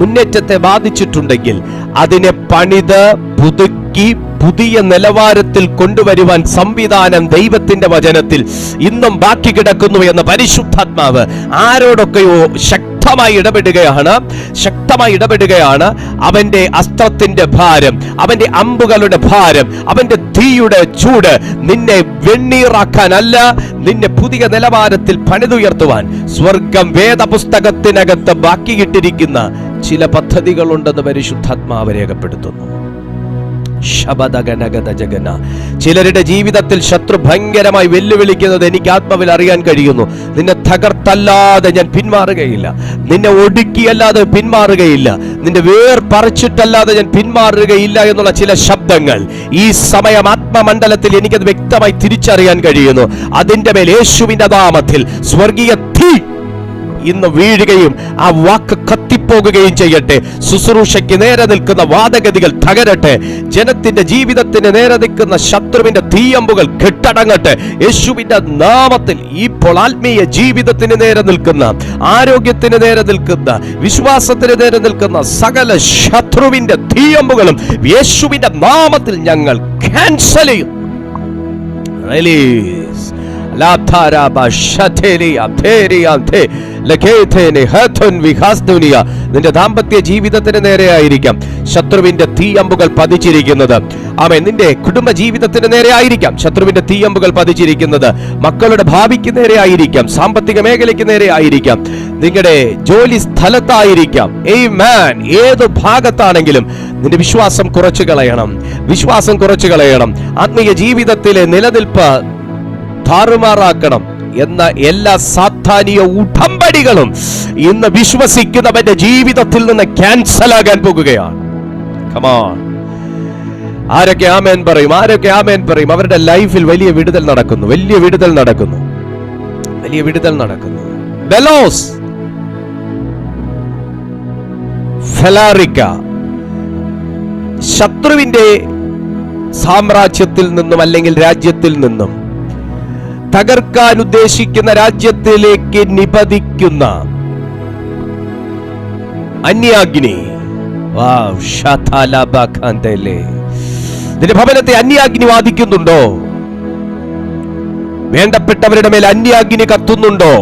മുന്നേറ്റത്തെ ബാധിച്ചിട്ടുണ്ടെങ്കിൽ, അതിനെ പണിത് പുതുക്കി പുതിയ നിലവാരത്തിൽ കൊണ്ടുവരുവാൻ സംവിധാനം ദൈവത്തിന്റെ വചനത്തിൽ ഇന്നും ബാക്കി കിടക്കുന്നു എന്ന് പരിശുദ്ധാത്മാവ് ആരോടൊക്കെയോ ശക്തമായി ഇടപെടുകയാണ്. അവന്റെ അസ്ത്രത്തിന്റെ ഭാരം, അവന്റെ അമ്പുകളുടെ ഭാരം, അവന്റെ തീയുടെ ചൂട് നിന്നെ വെണ്ണീറാക്കാനല്ല, നിന്നെ പുതിയ നിലവാരത്തിൽ പണിതുയർത്തുവാൻ സ്വർഗം വേദപുസ്തകത്തിനകത്ത് ബാക്കിയിട്ടിരിക്കുന്ന ചില പദ്ധതികളുണ്ടെന്ന് പരിശുദ്ധാത്മാവ് രേഖപ്പെടുത്തുന്നു. ചിലരുടെ ജീവിതത്തിൽ ശത്രു ഭയങ്കരമായി വെല്ലുവിളിക്കുന്നത് എനിക്ക് ആത്മാവിൽ അറിയാൻ കഴിയുന്നു. നിന്നെ തകർത്തല്ലാതെ ഞാൻ പിന്മാറുകയില്ല, നിന്നെ ഒടുക്കിയല്ലാതെ പിന്മാറുകയില്ല, നിന്റെ വേർ പറിച്ചിട്ടല്ലാതെ ഞാൻ പിന്മാറുകയില്ല എന്നുള്ള ചില ശബ്ദങ്ങൾ ഈ സമയം ആത്മമണ്ഡലത്തിൽ എനിക്കത് വ്യക്തമായി തിരിച്ചറിയാൻ കഴിയുന്നു. അതിന്റെ മേൽ യേശുവിന്റെ നാമത്തിൽ സ്വർഗീയ തീ ഇന്ന് വീഴുകയും ആ വാക്ക് കത്തിപ്പോകുകയും ചെയ്യട്ടെ. ശുശ്രൂഷയ്ക്ക് നേരെ നിൽക്കുന്ന വാദഗതികൾ തകരട്ടെ. ജനത്തിന്റെ ജീവിതത്തിന് നേരെ നിൽക്കുന്ന ശത്രുവിന്റെ തീയമ്പുകൾ കെട്ടടങ്ങട്ടെ യേശുവിന്റെ നാമത്തിൽ. ഇപ്പോൾ ആത്മീയ ജീവിതത്തിന് നേരെ നിൽക്കുന്ന, ആരോഗ്യത്തിന് നേരെ നിൽക്കുന്ന, വിശ്വാസത്തിന് നേരെ നിൽക്കുന്ന സകല ശത്രുവിന്റെ തീയമ്പുകളും യേശുവിന്റെ നാമത്തിൽ ഞങ്ങൾ ക്യാൻസൽ ചെയ്യും. റിലീസ് നിന്റെ ദാമ്പത്യ ജീവിതത്തിന് നേരെയായിരിക്കാം ശത്രുവിന്റെ തീയമ്പുകൾ പതിച്ചിരിക്കുന്നത്. ആമേൻ. നിന്റെ കുടുംബ ജീവിതത്തിന് നേരെ ആയിരിക്കാം ശത്രുവിന്റെ തീയമ്പുകൾ പതിച്ചിരിക്കുന്നത്. മക്കളുടെ ഭാവിക്ക് നേരെ ആയിരിക്കാം, സാമ്പത്തിക മേഖലയ്ക്ക് നേരെ ആയിരിക്കാം, നിങ്ങളുടെ ജോലി സ്ഥലത്തായിരിക്കാം. ആമേൻ. ഏത് ഭാഗത്താണെങ്കിലും നിന്റെ വിശ്വാസം കുറച്ചു കളയണം, വിശ്വാസം കുറച്ചു കളയണം. ആത്മീയ ജീവിതത്തിലെ നിലനിൽപ്പ് താറുമാറാക്കണം എന്ന എല്ലാ സാത്താനിക ഉടമ്പടികളും ഇന്ന് വിശ്വസിക്കുന്നവന്റെ ജീവിതത്തിൽ നിന്ന് ക്യാൻസൽ ആകാൻ പോകുകയാണ്. Come on. ആരൊക്കെ ആമേൻ പറയും? ആരൊക്കെ ആമേൻ പറയും? അവരുടെ ലൈഫിൽ വലിയ വിടുതൽ നടക്കുന്നു, വലിയ വിടുതൽ നടക്കുന്നു, വലിയ വിടുതൽ നടക്കുന്നു. ബെലോസ്, ഫെലാറിക്ക, ശത്രുവിന്റെ സാമ്രാജ്യത്തിൽ നിന്നും അല്ലെങ്കിൽ രാജ്യത്തിൽ നിന്നും തകർക്കാൻ ഉദ്ദേശിക്കുന്ന രാജ്യത്തിലേക്ക് നിപതിക്കുന്ന അന്യാഗ്നി. നിന്റെ ഭവനത്തെ അന്യാഗ്നി വാദിക്കുന്നുണ്ടോ? വേണ്ടപ്പെട്ടവരുടെ മേൽ അന്യാഗ്നി കത്തുന്നുണ്ടോ?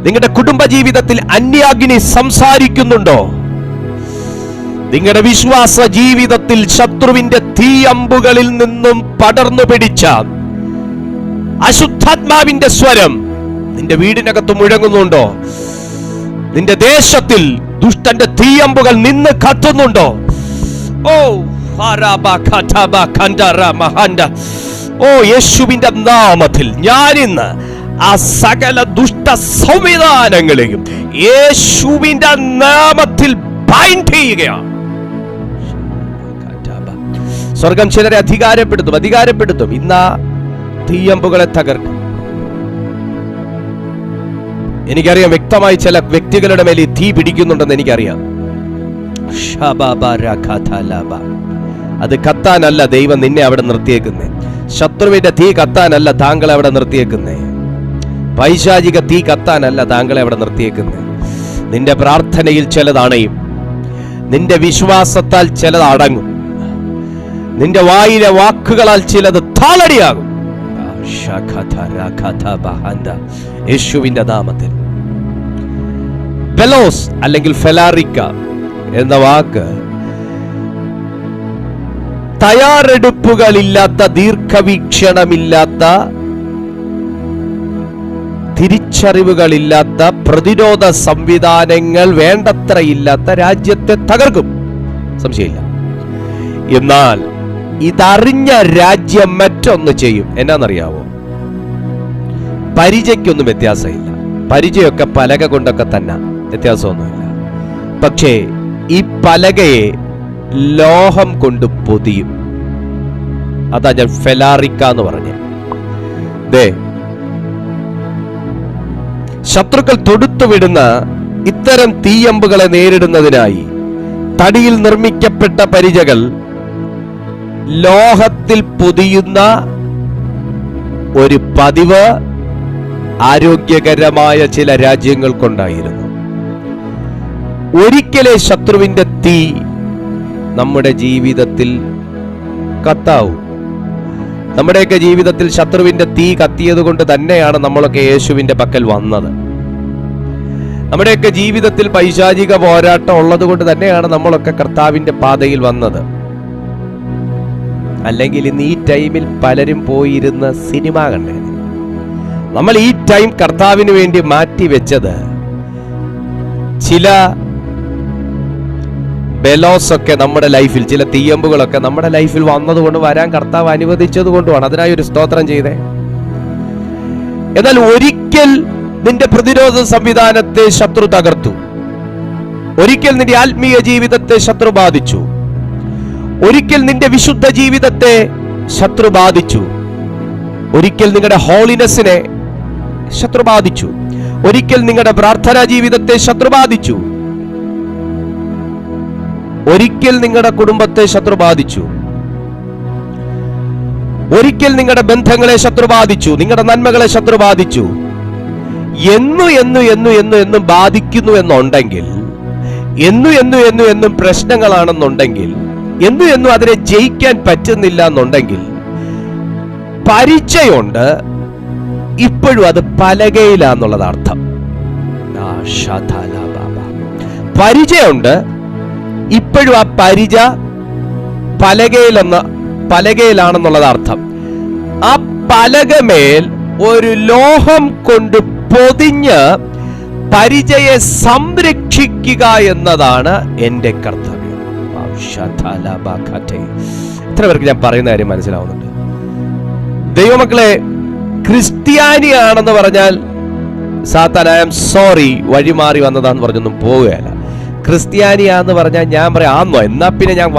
നിങ്ങളുടെ കുടുംബ ജീവിതത്തിൽ അന്യാഗ്നി സംസാരിക്കുന്നുണ്ടോ? നിങ്ങളുടെ വിശ്വാസ ജീവിതത്തിൽ ശത്രുവിന്റെ തീയമ്പുകളിൽ നിന്നും പടർന്നു പിടിച്ച അശുദ്ധാത്മാവിന്റെ സ്വരം നിന്റെ വീടിനകത്ത് മുഴങ്ങുന്നുണ്ടോ? നിന്റെ ദേശത്തിൽ ദുഷ്ടന്റെ തീയമ്പുകൾ നിന്ന് കത്തുന്നുണ്ടോ? യേശുവിന്റെ നാമത്തിൽ ഞാനിന്ന് ആ സകല ദുഷ്ട സംവിധാനങ്ങളെയും യേശുവിന്റെ നാമത്തിൽ ബൈൻഡ് ചെയ്യുകയാണ്. സ്വർഗം ചിലരെ അധികാരപ്പെടുത്തും. ഇന്ന് തീയമ്പുകളെ തകർക്കും. എനിക്കറിയാം, വ്യക്തമായി ചില വ്യക്തികളുടെ മേൽ ഈ തീ പിടിക്കുന്നുണ്ടെന്ന് എനിക്കറിയാം. അത് കത്താനല്ല ദൈവം നിന്നെ അവിടെ നിർത്തിയേക്കുന്നേ. ശത്രുവിന്റെ തീ കത്താനല്ല താങ്കളെ അവിടെ നിർത്തിയേക്കുന്നേ. പൈശാചിക തീ കത്താനല്ല താങ്കളെ അവിടെ നിർത്തിയേക്കുന്നേ. നിന്റെ പ്രാർത്ഥനയിൽ ചിലതണയും, നിന്റെ വിശ്വാസത്താൽ ചിലത് അടങ്ങും, നിന്റെ വായിലെ വാക്കുകളാൽ ചിലത് താളടിയാകും. യേശുവിന്റെ നാമത്തിൽ. ബെലോസ് അല്ലെങ്കിൽ ഫെലാറിക്ക എന്ന വാക്ക് തയ്യാറെടുപ്പുകളില്ലാത്ത, ദീർഘവീക്ഷണമില്ലാത്ത, തിരിച്ചറിവുകളില്ലാത്ത, പ്രതിരോധ സംവിധാനങ്ങൾ വേണ്ടത്ര ഇല്ലാത്ത രാജ്യത്തെ തകർക്കും, സംശയമില്ല. എന്നാൽ ഇതറിഞ്ഞ രാജ്യം മറ്റൊന്ന് ചെയ്യും. എന്നാന്നറിയാവോ? പരിചയ്ക്കൊന്നും വ്യത്യാസമില്ല. പരിചയൊക്കെ പലക കൊണ്ടൊക്കെ തന്നെ, വ്യത്യാസമൊന്നുമില്ല. പക്ഷേ ഈ പലകയെ ലോഹം കൊണ്ട് പൊതിയും. അതാ ഞാൻ ഫെലാറിക്ക എന്ന് പറഞ്ഞേ. ശത്രുക്കൾ തൊടുത്തുവിടുന്ന ഇത്തരം തീയമ്പുകളെ നേരിടുന്നതിനായി തടിയിൽ നിർമ്മിക്കപ്പെട്ട പരിചകൾ ലോഹത്തിൽ പൊതിയുന്ന ഒരു പതിവ് ആരോഗ്യകരമായ ചില രാജ്യങ്ങൾക്കുണ്ടായിരുന്നു. ഒരിക്കലേ ശത്രുവിന്റെ തീ നമ്മുടെ ജീവിതത്തിൽ കത്താവൂ. നമ്മുടെയൊക്കെ ജീവിതത്തിൽ ശത്രുവിന്റെ തീ കത്തിയത് കൊണ്ട് തന്നെയാണ് നമ്മളൊക്കെ യേശുവിന്റെ പക്കൽ വന്നത്. നമ്മുടെയൊക്കെ ജീവിതത്തിൽ പൈശാചിക പോരാട്ടം ഉള്ളത് കൊണ്ട് തന്നെയാണ് നമ്മളൊക്കെ കർത്താവിന്റെ പാതയിൽ വന്നത്. അല്ലെങ്കിൽ ഇന്ന് ഈ ടൈമിൽ പലരും പോയിരുന്ന സിനിമ കണ്ടേ. നമ്മൾ ഈ ടൈം കർത്താവിന് വേണ്ടി മാറ്റി വെച്ചത് ചില ബെലോസൊക്കെ നമ്മുടെ ലൈഫിൽ, ചില തീയമ്പുകളൊക്കെ നമ്മുടെ ലൈഫിൽ വന്നതുകൊണ്ട്, വരാൻ കർത്താവ് അനുവദിച്ചത് കൊണ്ടുമാണ്. അതിനായി ഒരു സ്തോത്രം ചെയ്തേ. എന്നാൽ ഒരിക്കൽ നിന്റെ പ്രതിരോധ സംവിധാനത്തെ ശത്രു തകർത്തു. ഒരിക്കൽ നിന്റെ ആത്മീയ ജീവിതത്തെ ശത്രു ബാധിച്ചു. ഒരിക്കൽ നിന്റെ വിശുദ്ധ ജീവിതത്തെ ശത്രു ബാധിച്ചു. ഒരിക്കൽ നിങ്ങളുടെ ഹോളിനെസ്സിനെ ശത്രു ബാധിച്ചു. ഒരിക്കൽ നിങ്ങളുടെ പ്രാർത്ഥനാ ജീവിതത്തെ ശത്രു ബാധിച്ചു. ഒരിക്കൽ നിങ്ങളുടെ കുടുംബത്തെ ശത്രു ബാധിച്ചു. ഒരിക്കൽ നിങ്ങളുടെ ബന്ധങ്ങളെ ശത്രു ബാധിച്ചു. നിങ്ങളുടെ നന്മകളെ ശത്രു ബാധിച്ചു. എന്നും ബാധിക്കുന്നു എന്നുണ്ടെങ്കിൽ, എന്നും പ്രശ്നങ്ങളാണെന്നുണ്ടെങ്കിൽ, എന്നും അതിനെ ജയിക്കാൻ പറ്റുന്നില്ല എന്നുണ്ടെങ്കിൽ, പരിചയമുണ്ട്, ഇപ്പോഴും അത് പലകയിലാന്നുള്ളത് അർത്ഥം. പരിചയമുണ്ട്. ഇപ്പോഴും ആ പരിച പലകയിലാണെന്നുള്ളത് അർത്ഥം. ആ പലകമേൽ ഒരു ലോഹം കൊണ്ട് പൊതിഞ്ഞ് പരിചയെ സംരക്ഷിക്കുക എന്നതാണ് എൻ്റെ കർത്തവ്യം. എത്ര പേർക്ക് ഞാൻ പറയുന്ന കാര്യം മനസ്സിലാവുന്നുണ്ട്? ദൈവമക്കളെ, ക്രിസ്ത്യാനിയാണെന്ന് പറഞ്ഞാൽ സാത്താൻ ഐ ആം സോറി വഴിമാറി വന്നതാന്ന് പറഞ്ഞൊന്നും പോവുകയല്ല. ക്രിസ്ത്യാനിയാന്ന് പറഞ്ഞാൽ ഞാൻ പറയാം ആന്നോ, എന്നാ പിന്നെ ഞാൻ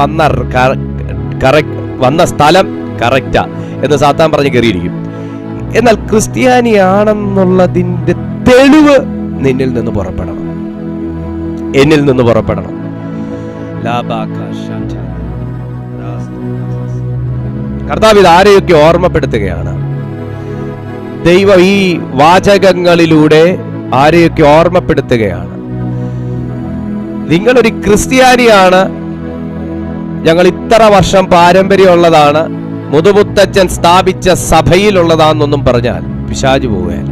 വന്ന സ്ഥലം കറക്റ്റാ എന്ന് സാത്താൻ പറഞ്ഞ് കയറിയിരിക്കും. എന്നാൽ ക്രിസ്ത്യാനിയാണെന്നുള്ളതിന്റെ തെളിവ് നിന്നിൽ നിന്ന് പുറപ്പെടണം, എന്നിൽ നിന്ന് പുറപ്പെടണം. കർത്താവ് ഇത് ആരെയൊക്കെ ഓർമ്മപ്പെടുത്തുകയാണ്? ദൈവം ഈ വാചകങ്ങളിലൂടെ ആരെയൊക്കെ ഓർമ്മപ്പെടുത്തുകയാണ്? നിങ്ങളൊരു ക്രിസ്ത്യാനിയാണ്, ഞങ്ങൾ ഇത്ര വർഷം പാരമ്പര്യമുള്ളതാണ്, മുതുമുത്തച്ഛൻ സ്ഥാപിച്ച സഭയിലുള്ളതാണെന്നൊന്നും പറഞ്ഞാൽ പിശാച് പോവുകയല്ല.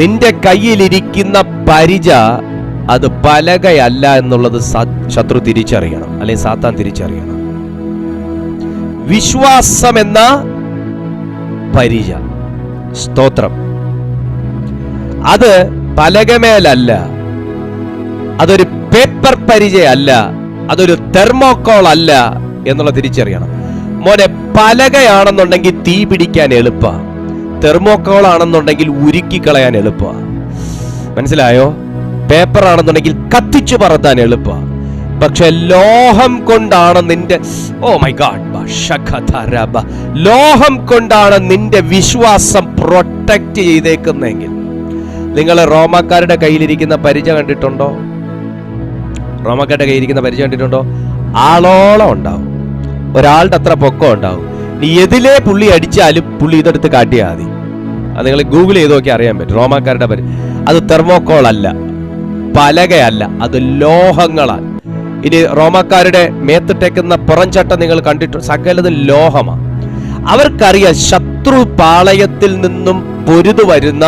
നിന്റെ കയ്യിലിരിക്കുന്ന പരിച അത് പലകയല്ല എന്നുള്ളത് ശത്രു തിരിച്ചറിയണം, അല്ലെങ്കിൽ സാത്താൻ തിരിച്ചറിയണം. വിശ്വാസം എന്ന പരിച, സ്തോത്രം, അത് പലകമേലല്ല, അതൊരു പേപ്പർ പരിചയല്ല, അതൊരു തെർമോക്കോൾ അല്ല എന്നുള്ള തിരിച്ചറിയണം. മോനെ, പലകയാണെന്നുണ്ടെങ്കിൽ തീ പിടിക്കാൻ എളുപ്പ, തെർമോക്കോൾ ആണെന്നുണ്ടെങ്കിൽ ഉരുക്കി കളയാൻ എളുപ്പ. മനസ്സിലായോ? പേപ്പർ ആണെന്നുണ്ടെങ്കിൽ കത്തിച്ചു പറത്താൻ എളുപ്പ. പക്ഷെ ലോഹം കൊണ്ടാണ് നിന്റെ, ഓ മൈ ഗാഡ്, ലോഹം കൊണ്ടാണ് നിന്റെ വിശ്വാസം പ്രൊട്ടക്ട് ചെയ്തേക്കുന്നെങ്കിൽ. നിങ്ങൾ റോമാക്കാരുടെ കയ്യിലിരിക്കുന്ന പരിച കണ്ടിട്ടുണ്ടോ? റോമാക്കാരുടെ കയ്യിലിരിക്കുന്ന പരിച കണ്ടിട്ടുണ്ടോ? ആളോളം ഉണ്ടാവും, ഒരാളുടെ അത്ര പൊക്കം ഉണ്ടാവും. നീ എതിലേ പുള്ളി അടിച്ചാലും പുള്ളി ഇതെടുത്ത് കാട്ടിയാൽ മതി. അത് നിങ്ങൾ ഗൂഗിൾ ചെയ്ത് നോക്കി അറിയാൻ പറ്റും. റോമാക്കാരുടെ പരിച അത് തെർമോക്കോൾ അല്ല, പലകയല്ല, അത് ലോഹങ്ങളാണ്. ഇനി റോമാക്കാരുടെ മേത്തിട്ടേക്കുന്ന പുറംചട്ട നിങ്ങൾ കണ്ടിട്ട്, സകലത് ലോഹമാണ്. അവർക്കറിയാം ശത്രു പാളയത്തിൽ നിന്നും പൊരുതു വരുന്ന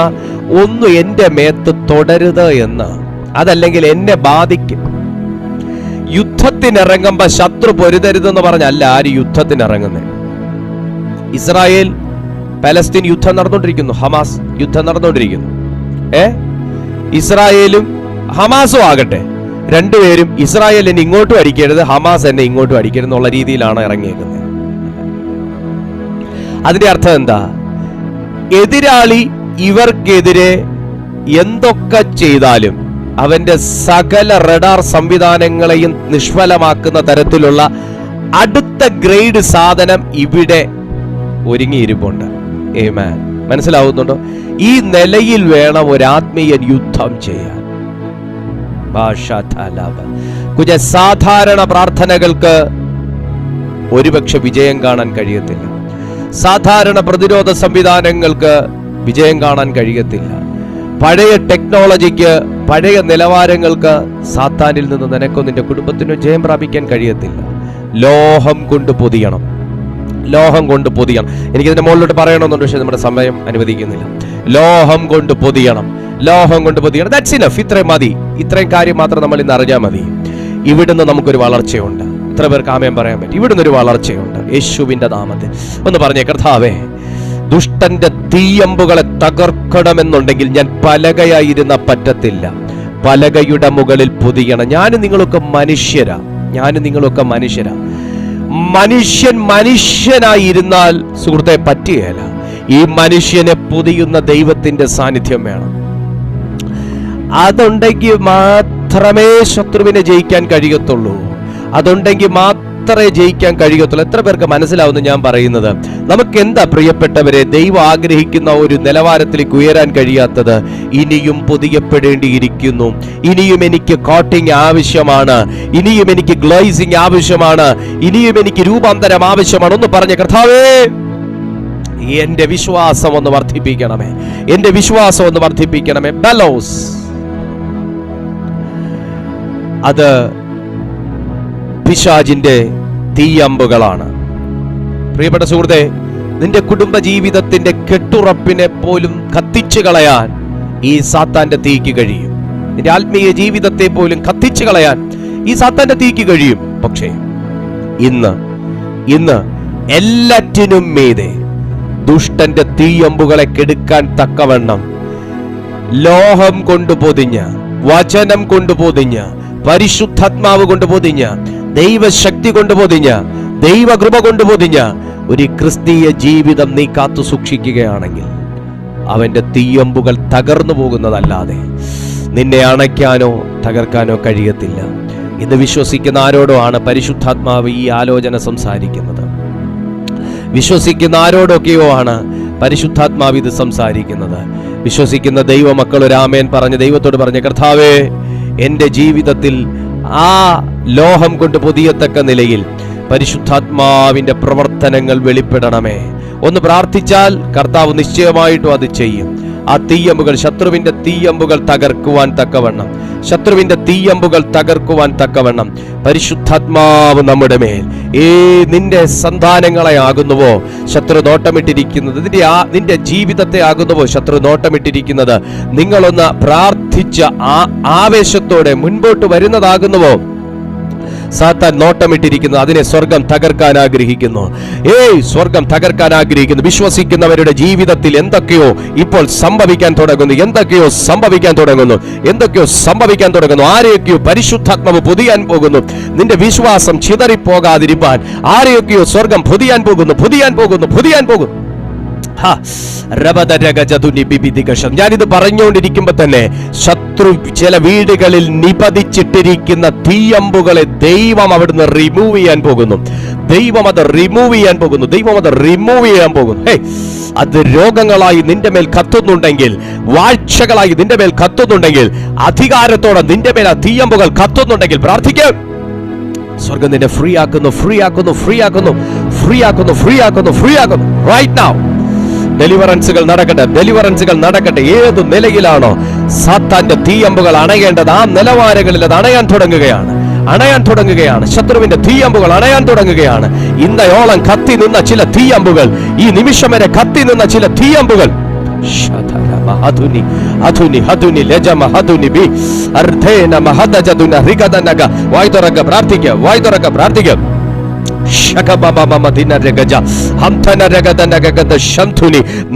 ഒന്നും എൻ്റെ മേത്ത് തുടരുത് എന്ന്, അതല്ലെങ്കിൽ എന്നെ ബാധിക്കും. യുദ്ധത്തിനിറങ്ങുമ്പോ ശത്രു പൊരുതരുതെന്ന് പറഞ്ഞല്ല ആര് യുദ്ധത്തിനിറങ്ങുന്നത്. ഇസ്രായേൽ പലസ്തീൻ യുദ്ധം നടന്നുകൊണ്ടിരിക്കുന്നു, ഹമാസ് യുദ്ധം നടന്നുകൊണ്ടിരിക്കുന്നു. ഇസ്രായേലും ഹമാസും ആകട്ടെ, രണ്ടുപേരും ഇസ്രായേൽ എന്നെ ഇങ്ങോട്ടും അടിക്കരുത്, ഹമാസ് എന്നെ ഇങ്ങോട്ടും അടിക്കരുത് എന്നുള്ള രീതിയിലാണ് ഇറങ്ങിയേക്കുന്നത്. അതിന്റെ അർത്ഥം എന്താ? എതിരാളി ഇവർക്കെതിരെ എന്തൊക്കെ ചെയ്താലും അവന്റെ സകല റഡാർ സംവിധാനങ്ങളെയും നിഷ്ഫലമാക്കുന്ന തരത്തിലുള്ള അടുത്ത ഗ്രേഡ് സാധനം ഇവിടെ ഒരുങ്ങിയിരിപ്പുണ്ട്. ആമേൻ. മനസ്സിലാവുന്നുണ്ടോ? ഈ നിലയിൽ വേണം ഒരു ആത്മീയ യുദ്ധം ചെയ്യാൻ. സാധാരണ പ്രാർത്ഥനകൾക്ക് ഒരുപക്ഷെ വിജയം കാണാൻ കഴിയത്തില്ല. സാധാരണ പ്രതിരോധ സംവിധാനങ്ങൾക്ക് വിജയം കാണാൻ കഴിയത്തില്ല. പഴയ ടെക്നോളജിക്ക്, പഴയ നിലവാരങ്ങൾക്ക് സാത്താനിൽ നിന്ന് നിനക്കോ നിന്റെ കുടുംബത്തിനോ ജയം പ്രാപിക്കാൻ കഴിയത്തില്ല. ലോഹം കൊണ്ട് പൊതിയണം, ലോഹം കൊണ്ട് പൊതിയണം. എനിക്കിതിന്റെ മുകളിലോട്ട് പറയണമെന്നുണ്ട്, പക്ഷെ നമ്മുടെ സമയം അനുവദിക്കുന്നില്ല. ലോഹം കൊണ്ട് പൊതിയണം, ലോഹം കൊണ്ട് പൊതിയണം. That's enough. ഇത്രയും മതി, ഇത്രയും കാര്യം മാത്രം നമ്മൾ ഇന്ന് അറിഞ്ഞാൽ മതി. ഇവിടുന്ന് നമുക്കൊരു വളർച്ചയുണ്ട്. എത്ര പേർക്ക് ആമേൻ പറയാൻ പറ്റും? ഇവിടുന്ന് ഒരു വളർച്ചയുണ്ട് യേശുവിന്റെ നാമത്തിൽ. ഒന്ന് പറഞ്ഞേ, കർത്താവേ, ദുഷ്ടന്റെ തീയമ്പുകളെ തകർക്കണമെന്നുണ്ടെങ്കിൽ ഞാൻ പലകയായിരുന്ന പറ്റത്തില്ല, പലകയുടെ മുകളിൽ പൊതിയണം. ഞാനും നിങ്ങളൊക്കെ മനുഷ്യരാ, മനുഷ്യൻ മനുഷ്യനായിരുന്നാൽ സുഹൃത്തെ പറ്റുകയില്ല. ഈ മനുഷ്യനെ പൊതിയുന്ന ദൈവത്തിന്റെ സാന്നിധ്യം വേണം. അതുണ്ടെങ്കിൽ മാത്രമേ ശത്രുവിനെ ജയിക്കാൻ കഴിയത്തുള്ളൂ. അതുണ്ടെങ്കിൽ മാത്രമേ ജയിക്കാൻ കഴിയത്തുള്ളൂ. എത്ര പേർക്ക് മനസ്സിലാവുന്നു ഞാൻ പറയുന്നത്? നമുക്ക് എന്താ പ്രിയപ്പെട്ടവരെ ദൈവം ആഗ്രഹിക്കുന്ന ഒരു നിലവാരത്തിലേക്ക് ഉയരാൻ കഴിയാത്തത്? ഇനിയും പൊതിയപ്പെടേണ്ടിയിരിക്കുന്നു. ഇനിയും എനിക്ക് കോട്ടിങ് ആവശ്യമാണ്, ഇനിയും എനിക്ക് ഗ്ലേസിംഗ് ആവശ്യമാണ്, ഇനിയും എനിക്ക് രൂപാന്തരം ആവശ്യമാണ്. ഒന്ന് പറഞ്ഞ കർത്താവേ, എന്റെ വിശ്വാസം ഒന്ന് വർദ്ധിപ്പിക്കണമേ, എന്റെ വിശ്വാസം ഒന്ന് വർദ്ധിപ്പിക്കണമേ. ബലോസ്, അത് പിശാചിന്റെ തീയമ്പുകളാണ്. പ്രിയപ്പെട്ട സുഹൃത്തെ, നിന്റെ കുടുംബ ജീവിതത്തിന്റെ കെട്ടുറപ്പിനെ പോലും കത്തിച്ചു കളയാൻ ഈ സാത്താന്റെ തീക്ക് കഴിയും. നിന്റെ ആത്മീയ ജീവിതത്തെ പോലും കത്തിച്ചു കളയാൻ ഈ സാത്താന്റെ തീക്ക് കഴിയും. പക്ഷേ ഇന്ന് എല്ലാറ്റിനും മീതെ ദുഷ്ടന്റെ തീയമ്പുകളെ കെടുക്കാൻ തക്കവണ്ണം ലോഹം കൊണ്ട് പൊതിഞ്ഞ, വചനം കൊണ്ട് പൊതിഞ്ഞ, പരിശുദ്ധാത്മാവ് കൊണ്ട് പൊതിഞ്ഞ, ദൈവശക്തി കൊണ്ട് പൊതിഞ്ഞ, ദൈവകൃപ കൊണ്ട് പൊതിഞ്ഞ ഒരു ക്രിസ്തീയ ജീവിതം നീ കാത്തു സൂക്ഷിക്കുകയാണെങ്കിൽ അവന്റെ തീയമ്പുകൾ തകർന്നു പോകുന്നതല്ലാതെ നിന്നെ അണയ്ക്കാനോ തകർക്കാനോ കഴിയത്തില്ല. ഇന്ന് വിശ്വസിക്കുന്ന ആരോടോ ആണ് പരിശുദ്ധാത്മാവ് ഈ ആലോചന സംസാരിക്കുന്നത്. വിശ്വസിക്കുന്ന ആരോടൊക്കെയോ ആണ് പരിശുദ്ധാത്മാവ് ഇത് സംസാരിക്കുന്നത്. വിശ്വസിക്കുന്ന ദൈവമക്കൾ ഒരു ആമേൻ പറഞ്ഞ് ദൈവത്തോട് പറഞ്ഞ, കർത്താവേ, എൻ്റെ ജീവിതത്തിൽ ആ ലോഹം കൊണ്ട് പൊതിയത്തക്ക നിലയിൽ പരിശുദ്ധാത്മാവിന്റെ പ്രവർത്തനങ്ങൾ വെളിപ്പെടണമേ. ഒന്ന് പ്രാർത്ഥിച്ചാൽ കർത്താവ് നിശ്ചയമായിട്ടും അത് ചെയ്യും. ആ തീയമ്പുകൾ, ശത്രുവിന്റെ തീയമ്പുകൾ തകർക്കുവാൻ തക്കവണ്ണം, ശത്രുവിന്റെ തീയമ്പുകൾ തകർക്കുവാൻ തക്കവണ്ണം പരിശുദ്ധാത്മാവ് നമ്മുടെ മേൽ നിന്റെ സന്താനങ്ങളെ ആകുന്നുവോ ശത്രു നോട്ടമിട്ടിരിക്കുന്നത്, നിന്റെ ജീവിതത്തെ ആകുന്നുവോ ശത്രു നോട്ടമിട്ടിരിക്കുന്നത്, നിങ്ങളൊന്ന് പ്രാർത്ഥിച്ച ആവേശത്തോടെ മുൻപോട്ട് വരുന്നതാകുന്നുവോ സാത്താൻ നോട്ടമിട്ടിരിക്കുന്നു, അതിനെ സ്വർഗം തകർക്കാൻ ആഗ്രഹിക്കുന്നു. സ്വർഗം തകർക്കാൻ ആഗ്രഹിക്കുന്നു. വിശ്വസിക്കുന്നവരുടെ ജീവിതത്തിൽ എന്തൊക്കെയോ ഇപ്പോൾ സംഭവിക്കാൻ തുടങ്ങുന്നു, എന്തൊക്കെയോ സംഭവിക്കാൻ തുടങ്ങുന്നു. ആരെയൊക്കെയോ പരിശുദ്ധാത്മാവ് പൊതിയാൻ പോകുന്നു. നിന്റെ വിശ്വാസം ചിതറിപ്പോകാതിരിക്കാൻ ആരെയൊക്കെയോ സ്വർഗം പൊതിയാൻ പോകുന്നു. ഞാനിത് പറഞ്ഞുകൊണ്ടിരിക്കുമ്പോ തന്നെ ശത്രു ചില വീടുകളിൽ നിപതിച്ചിട്ടിരിക്കുന്ന തീയമ്പുകളെ ദൈവം അവിടുന്ന് റിമൂവ് ചെയ്യാൻ പോകുന്നു. ദൈവം അത് റിമൂവ് ചെയ്യാൻ പോകുന്നു. അത് രോഗങ്ങളായി നിന്റെ മേൽ കത്തുന്നുണ്ടെങ്കിൽ, വാഴ്ചകളായി നിന്റെ മേൽ കത്തുന്നുണ്ടെങ്കിൽ, അധികാരത്തോടെ നിന്റെ മേൽ ആ തീയമ്പുകൾ കത്തുന്നുണ്ടെങ്കിൽ പ്രാർത്ഥിക്കുക. സ്വർഗം നിന്നെ ഫ്രീ ആക്കുന്നു. റൈറ്റ് നൗ ഡെലിവറൻസുകൾ നടക്കട്ടെ. ഏത് നിലയിലാണോ സാത്താന്റെ തീയമ്പുകൾ അണയേണ്ടത് ആ നിലവാരങ്ങളിൽ അത് അണയാൻ തുടങ്ങുകയാണ്. ശത്രുവിന്റെ തീയമ്പുകൾ അണയാൻ തുടങ്ങുകയാണ്. ഇന്നയോളം കത്തി നിന്ന ചില തീയമ്പുകൾ, ഈ നിമിഷം വരെ കത്തി നിന്ന ചില തീയമ്പുകൾ പ്രാർത്ഥിക്കുക.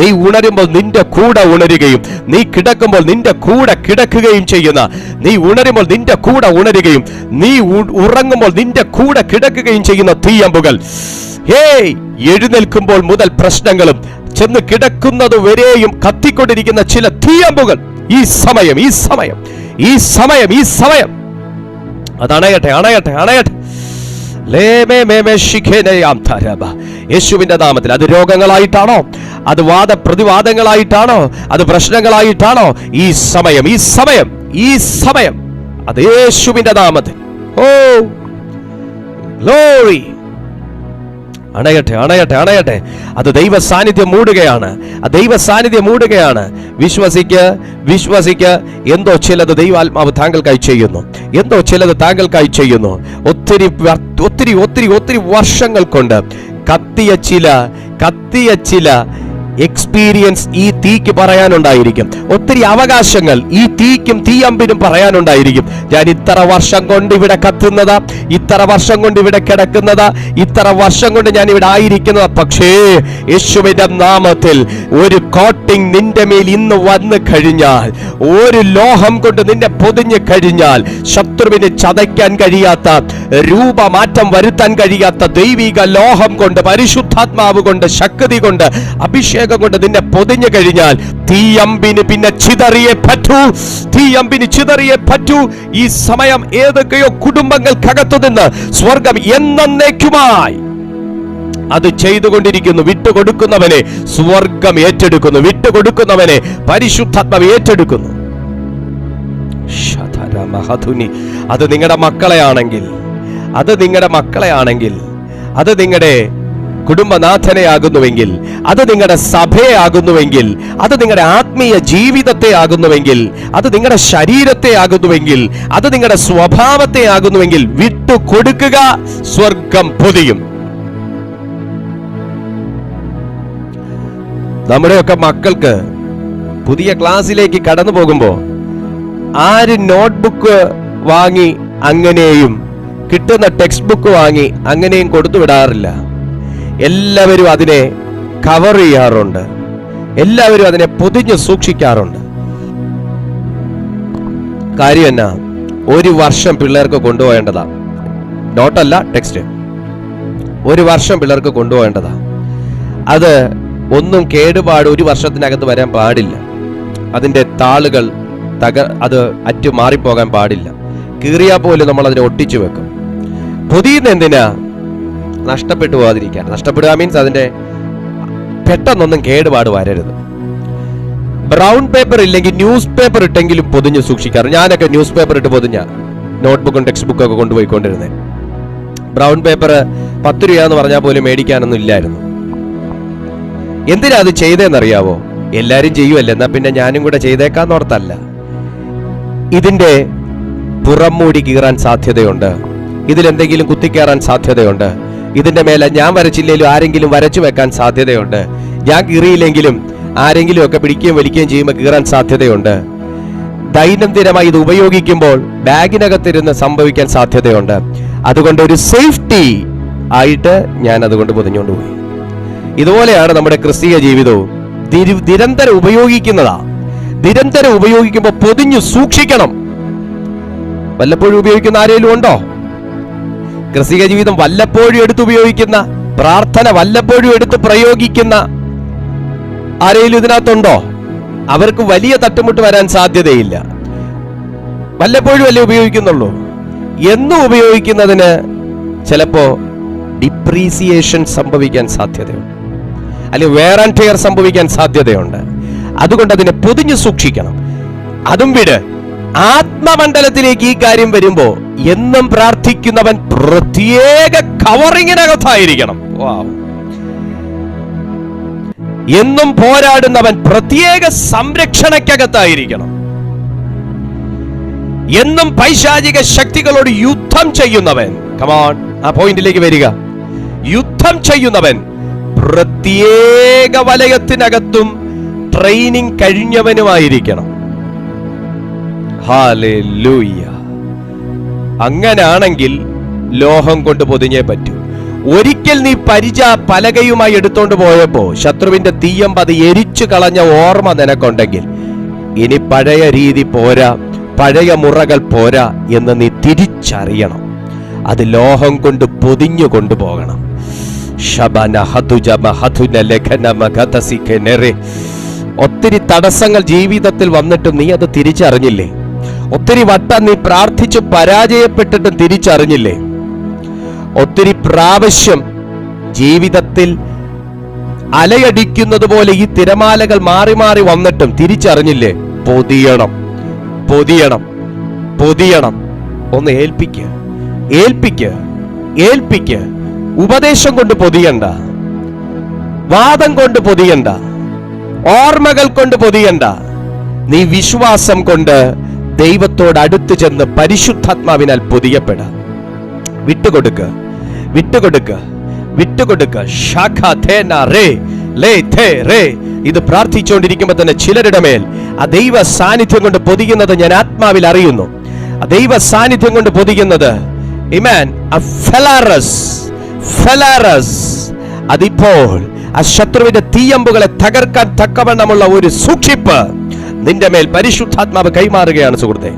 നീ ഉണരുമ്പോൾ നിന്റെ കൂടെ ഉണരുകയും, നീ കിടക്കുമ്പോൾ നിന്റെ കൂടെ കിടക്കുകയും ചെയ്യുന്ന, നീ ഉണരുമ്പോൾ നിന്റെ കൂടെ ഉണരുകയും, നീ ഉറങ്ങുമ്പോൾ നിന്റെ കൂടെ കിടക്കുകയും ചെയ്യുന്ന തീയമ്പുകൾ, എഴുന്നേൽക്കുമ്പോൾ മുതൽ പ്രശ്നങ്ങളും ചെന്ന് കിടക്കുന്നത് വരെയും കത്തിക്കൊണ്ടിരിക്കുന്ന ചില തീയമ്പുകൾ ഈ സമയം അത് അണയട്ടെ. യേശുവിന്റെ നാമത്തിൽ. അത് രോഗങ്ങളായിട്ടാണോ, അത് വാദപ്രതിവാദങ്ങളായിട്ടാണോ, അത് പ്രശ്നങ്ങളായിട്ടാണോ, ഈ സമയം അത് യേശുവിന്റെ നാമത്തിൽ ഗ്ലോറി അണയട്ടെ. അത് ദൈവ സാന്നിധ്യം മൂടുകയാണ്. വിശ്വസിക്ക്. എന്തോ ചിലത് ദൈവാത്മാവ് താങ്കൾക്കായി ചെയ്യുന്നു. ഒത്തിരി വർഷങ്ങൾ കൊണ്ട് കത്തിയ ചില എക്സ്പീരിയൻസ് ഈ തീക്ക് പറയാനുണ്ടായിരിക്കും. ഒത്തിരി അവകാശങ്ങൾ ഈ തീക്കും തീയമ്പിനും പറയാനുണ്ടായിരിക്കും. ഞാൻ ഇത്ര വർഷം കൊണ്ട് ഇവിടെ കത്തുന്നതാ, ഇത്ര വർഷം കൊണ്ട് ഇവിടെ കിടക്കുന്നതാ, ഇത്ര വർഷം കൊണ്ട് ഞാൻ ഇവിടെ ആയിരിക്കുന്നതാ. പക്ഷേ യേശുവിന്റെ നാമത്തിൽ ഒരു കോട്ടിംഗ് നിന്റെ മേൽ ഇന്ന് വന്നു കഴിഞ്ഞാൽ, ഒരു ലോഹം കൊണ്ട് നിന്നെ പൊതിഞ്ഞു കഴിഞ്ഞാൽ, ശത്രുവിന് ചതയ്ക്കാൻ കഴിയാത്ത, രൂപമാറ്റം വരുത്താൻ കഴിയാത്ത ദൈവിക ലോഹം കൊണ്ട്, പരിശുദ്ധാത്മാവ് കൊണ്ട്, ശക്തി കൊണ്ട്, അഭിഷേകം കൊണ്ട് നിന്നെ പൊതിഞ്ഞു കഴിഞ്ഞാൽ തീയമ്പിന് പിന്നെ ചിതറിയേ പറ്റൂ. ഈ സമയം ഏതൊക്കെയോ കുടുംബങ്ങൾക്കകത്തു നിന്ന് സ്വർഗം എന്നേക്കുമായി അത് ചെയ്തുകൊണ്ടിരിക്കുന്നു. വിട്ടുകൊടുക്കുന്നവനെ സ്വർഗം ഏറ്റെടുക്കുന്നു. വിട്ടുകൊടുക്കുന്നവനെ പരിശുദ്ധാത്മാവ് ഏറ്റെടുക്കുന്നു. അത് നിങ്ങളുടെ മക്കളെയാണെങ്കിൽ, അത് നിങ്ങളുടെ കുടുംബനാഥനെ ആകുന്നുവെങ്കിൽ, അത് നിങ്ങളുടെ സഭയെ ആകുന്നുവെങ്കിൽ, അത് നിങ്ങളുടെ ആത്മീയ ജീവിതത്തെ ആകുന്നുവെങ്കിൽ, അത് നിങ്ങളുടെ ശരീരത്തെ ആകുന്നുവെങ്കിൽ, അത് നിങ്ങളുടെ സ്വഭാവത്തെ ആകുന്നുവെങ്കിൽ വിട്ടുകൊടുക്കുക. സ്വർഗം പൊതിയും. നമ്മുടെയൊക്കെ മക്കൾക്ക് പുതിയ ക്ലാസ്സിലേക്ക് കടന്നു പോകുമ്പോൾ ആര് നോട്ട്ബുക്ക് വാങ്ങി അങ്ങനെയും കിട്ടുന്ന ടെക്സ്റ്റ് ബുക്ക് വാങ്ങി അങ്ങനെയും കൊടുത്തു വിടാറില്ല. എല്ലാവരും അതിനെ കവർ ചെയ്യാറുണ്ട്, എല്ലാവരും അതിനെ പൊതിഞ്ഞ് സൂക്ഷിക്കാറുണ്ട്. കാര്യം എന്നാ, 1 വർഷം പിള്ളേർക്ക് കൊണ്ടുപോകേണ്ടതാ. നോട്ടല്ല, ടെക്സ്റ്റ്. 1 വർഷം പിള്ളേർക്ക് കൊണ്ടുപോകേണ്ടതാ. അത് ഒന്നും കേടുപാട് 1 വർഷത്തിനകത്ത് വരാൻ പാടില്ല. അതിൻ്റെ താളുകൾ അത് അറ്റു മാറിപ്പോകാൻ പാടില്ല. കീറിയാൽ പോലും നമ്മൾ അതിനെ ഒട്ടിച്ചു വെക്കും. പൊതിയുന്ന എന്തിനാ? നഷ്ടപ്പെട്ടു പോകാതിരിക്കാൻ. നഷ്ടപ്പെടുക മീൻസ് അതിൻ്റെ പെട്ടെന്നൊന്നും കേടുപാട് വരരുത്. ബ്രൗൺ പേപ്പർ ഇല്ലെങ്കിൽ ന്യൂസ് പേപ്പർ ഇട്ടെങ്കിലും പൊതിഞ്ഞ് സൂക്ഷിക്കാറ്. ഞാനൊക്കെ ന്യൂസ് പേപ്പർ ഇട്ട് പൊതിഞ്ഞ നോട്ട്ബുക്കും ടെക്സ്റ്റ് ബുക്കും ഒക്കെ കൊണ്ടുപോയിക്കൊണ്ടിരുന്നത്. ബ്രൗൺ പേപ്പർ 10 രൂപ എന്ന് പറഞ്ഞാൽ പോലും മേടിക്കാനൊന്നും ഇല്ലായിരുന്നു. എന്തിനാ അത് ചെയ്തതെന്നറിയാവോ? എല്ലാരും ചെയ്യുമല്ലേ, എന്നാ പിന്നെ ഞാനും കൂടെ ചെയ്തേക്കാന്നോർത്തല്ല. ഇതിന്റെ പുറംമൂടി കീറാൻ സാധ്യതയുണ്ട്, ഇതിലെന്തെങ്കിലും കുത്തിക്കയറാൻ സാധ്യതയുണ്ട്, ഇതിന്റെ മേലെ ഞാൻ വരച്ചില്ലെങ്കിലും ആരെങ്കിലും വരച്ചു വെക്കാൻ സാധ്യതയുണ്ട്, ഞാൻ കീറിയില്ലെങ്കിലും ആരെങ്കിലും ഒക്കെ പിടിക്കുകയും വലിക്കുകയും ചെയ്യുമ്പോൾ കീറാൻ സാധ്യതയുണ്ട്. ദൈനംദിനമായി ഇത് ഉപയോഗിക്കുമ്പോൾ ബാഗിനകത്തിരുന്ന് സംഭവിക്കാൻ സാധ്യതയുണ്ട്. അതുകൊണ്ട് ഒരു സേഫ്റ്റി ആയിട്ട് ഞാൻ അതുകൊണ്ട് പൊതിഞ്ഞുകൊണ്ട് പോയി. ഇതുപോലെയാണ് നമ്മുടെ ക്രിസ്തീയ ജീവിതവും. നിരന്തരം ഉപയോഗിക്കുന്നതാ. നിരന്തരം ഉപയോഗിക്കുമ്പോൾ പൊതിഞ്ഞു സൂക്ഷിക്കണം. വല്ലപ്പോഴും ഉപയോഗിക്കുന്ന ആരെങ്കിലും ഉണ്ടോ? ക്രിസ്തീയ ജീവിതം വല്ലപ്പോഴും എടുത്ത് ഉപയോഗിക്കുന്ന, പ്രാർത്ഥന വല്ലപ്പോഴും എടുത്ത് പ്രയോഗിക്കുന്ന ആരെങ്കിലും ഇതിനകത്തുണ്ടോ? അവർക്ക് വലിയ തട്ടുമുട്ട് വരാൻ സാധ്യതയില്ല. വല്ലപ്പോഴും അല്ലേ ഉപയോഗിക്കുന്നുള്ളൂ. എന്നും ഉപയോഗിക്കുന്നതിന് ചിലപ്പോ ഡിപ്രീസിയേഷൻ സംഭവിക്കാൻ സാധ്യതയുണ്ട്, അല്ലെങ്കിൽ വെയർ ആൻഡ് ടിയർ സംഭവിക്കാൻ സാധ്യതയുണ്ട്. അതുകൊണ്ട് അതിനെ പൊതിഞ്ഞു സൂക്ഷിക്കണം. അതും വിട്, ആത്മമണ്ഡലത്തിലേക്ക് ഈ കാര്യം വരുമ്പോ എന്നും പ്രാർത്ഥിക്കുന്നവൻ പ്രത്യേക കവറിങ്ങിനകത്തായിരിക്കണം. എന്നും പോരാടുന്നവൻ പ്രത്യേക സംരക്ഷണയ്ക്കകത്തായിരിക്കണം. എന്നും പൈശാചിക ശക്തികളോട് യുദ്ധം ചെയ്യുന്നവൻ, കമോൺ, ആ പോയിന്റിലേക്ക് വരിക. യുദ്ധം ചെയ്യുന്നവൻ പ്രത്യേക വലയത്തിനകത്തും ട്രെയിനിങ് കഴിഞ്ഞവനുമായിരിക്കണം. ഹല്ലേലൂയ. അങ്ങനാണെങ്കിൽ ലോഹം കൊണ്ട് പൊതിഞ്ഞേ പറ്റൂ. ഒരിക്കൽ നീ പരിച പലകയുമായി എടുത്തോണ്ട് പോയപ്പോ ശത്രുവിന്റെ തീയമ്പ് അത് എരിച്ചു കളഞ്ഞ ഓർമ്മ നിനക്കുണ്ടെങ്കിൽ ഇനി പഴയ രീതി പോരാ, പഴയ മുറകൾ പോരാ എന്ന് നീ തിരിച്ചറിയണം. അത് ലോഹം കൊണ്ട് പൊതിഞ്ഞു കൊണ്ടുപോകണം. ഒത്തിരി തടസ്സങ്ങൾ ജീവിതത്തിൽ വന്നിട്ടും നീ അത് തിരിച്ചറിഞ്ഞില്ലേ? ഒത്തിരി വട്ടം നീ പ്രാർത്ഥിച്ച് പരാജയപ്പെട്ടിട്ടും തിരിച്ചറിഞ്ഞില്ലേ? ഒത്തിരി പ്രാവശ്യം ജീവിതത്തിൽ അലയടിക്കുന്നത് പോലെ ഈ തിരമാലകൾ മാറി മാറി വന്നിട്ടും തിരിച്ചറിഞ്ഞില്ലേ? പൊതിയണം, പൊതിയണം, പൊതിയണം. ഒന്ന് ഏൽപ്പിക്കുക, ഏൽപ്പിക്കുക, ഏൽപ്പിക്കുക. ഉപദേശം കൊണ്ട് പൊതിയണ്ട, വാദം കൊണ്ട് പൊതിയണ്ട, ഓർമ്മകൾ കൊണ്ട് പൊതിയണ്ട. നീ വിശ്വാസം കൊണ്ട് ദൈവത്തോട് അടുത്ത് ചെന്ന് പരിശുദ്ധാത്മാവിനാൽ പൊതിയപ്പെട. വിട്ടുകൊടുക്ക, വിട്ടുകൊടുക്ക, വിട്ടുകൊടുക്ക. ഇത് പ്രാർത്ഥിച്ചുകൊണ്ടിരിക്കുമ്പോൾ തന്നെ ചിലരുടെ മേൽ ആ ദൈവ സാന്നിധ്യം കൊണ്ട് പൊതിയുന്നത് ഞാൻ ആത്മാവിൽ അറിയുന്നു. ആ ദൈവ സാന്നിധ്യം കൊണ്ട് പൊതിയുന്നത് അതിപ്പോൾ ആ ശത്രുവിന്റെ തീയമ്പുകളെ തകർക്കാൻ തക്കവണ്ണമുള്ള ഒരു സൂക്ഷിപ്പ് നിന്റെ മേൽ പരിശുദ്ധാത്മാവ് കൈമാറുകയാണ് സുഹൃത്തെ.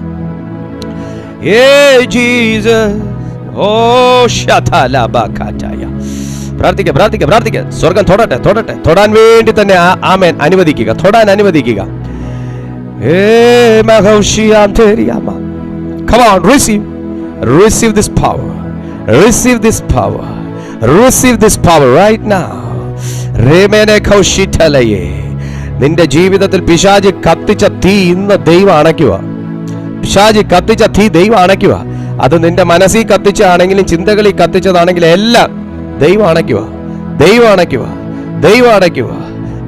പ്രാർത്ഥിക്കുക, പ്രാർത്ഥിക്കുക, പ്രാർത്ഥിക്കുക. സ്വർഗം തൊടട്ടെ, തൊടട്ടെ. തൊടാൻ വേണ്ടി തന്നെ ആമേൻ അനുവദിക്കുക, തൊടാൻ അനുവദിക്കുക. Come on, receive, receive this power, receive this power, receive this power right now. നിന്റെ ജീവിതത്തിൽ പിശാച് കത്തിച്ച തീ ഇന്ന് ദൈവം അണയ്ക്കുക. പിശാച് കത്തിച്ച തീ ദൈവം അണയ്ക്കുക. അത് നിന്റെ മനസ്സിൽ കത്തിച്ചാണെങ്കിലും ചിന്തകളിൽ കത്തിച്ചതാണെങ്കിലും എല്ലാം ദൈവം അണയ്ക്കുക, ദൈവം അണയ്ക്കുക, ദൈവം അണയ്ക്കുക,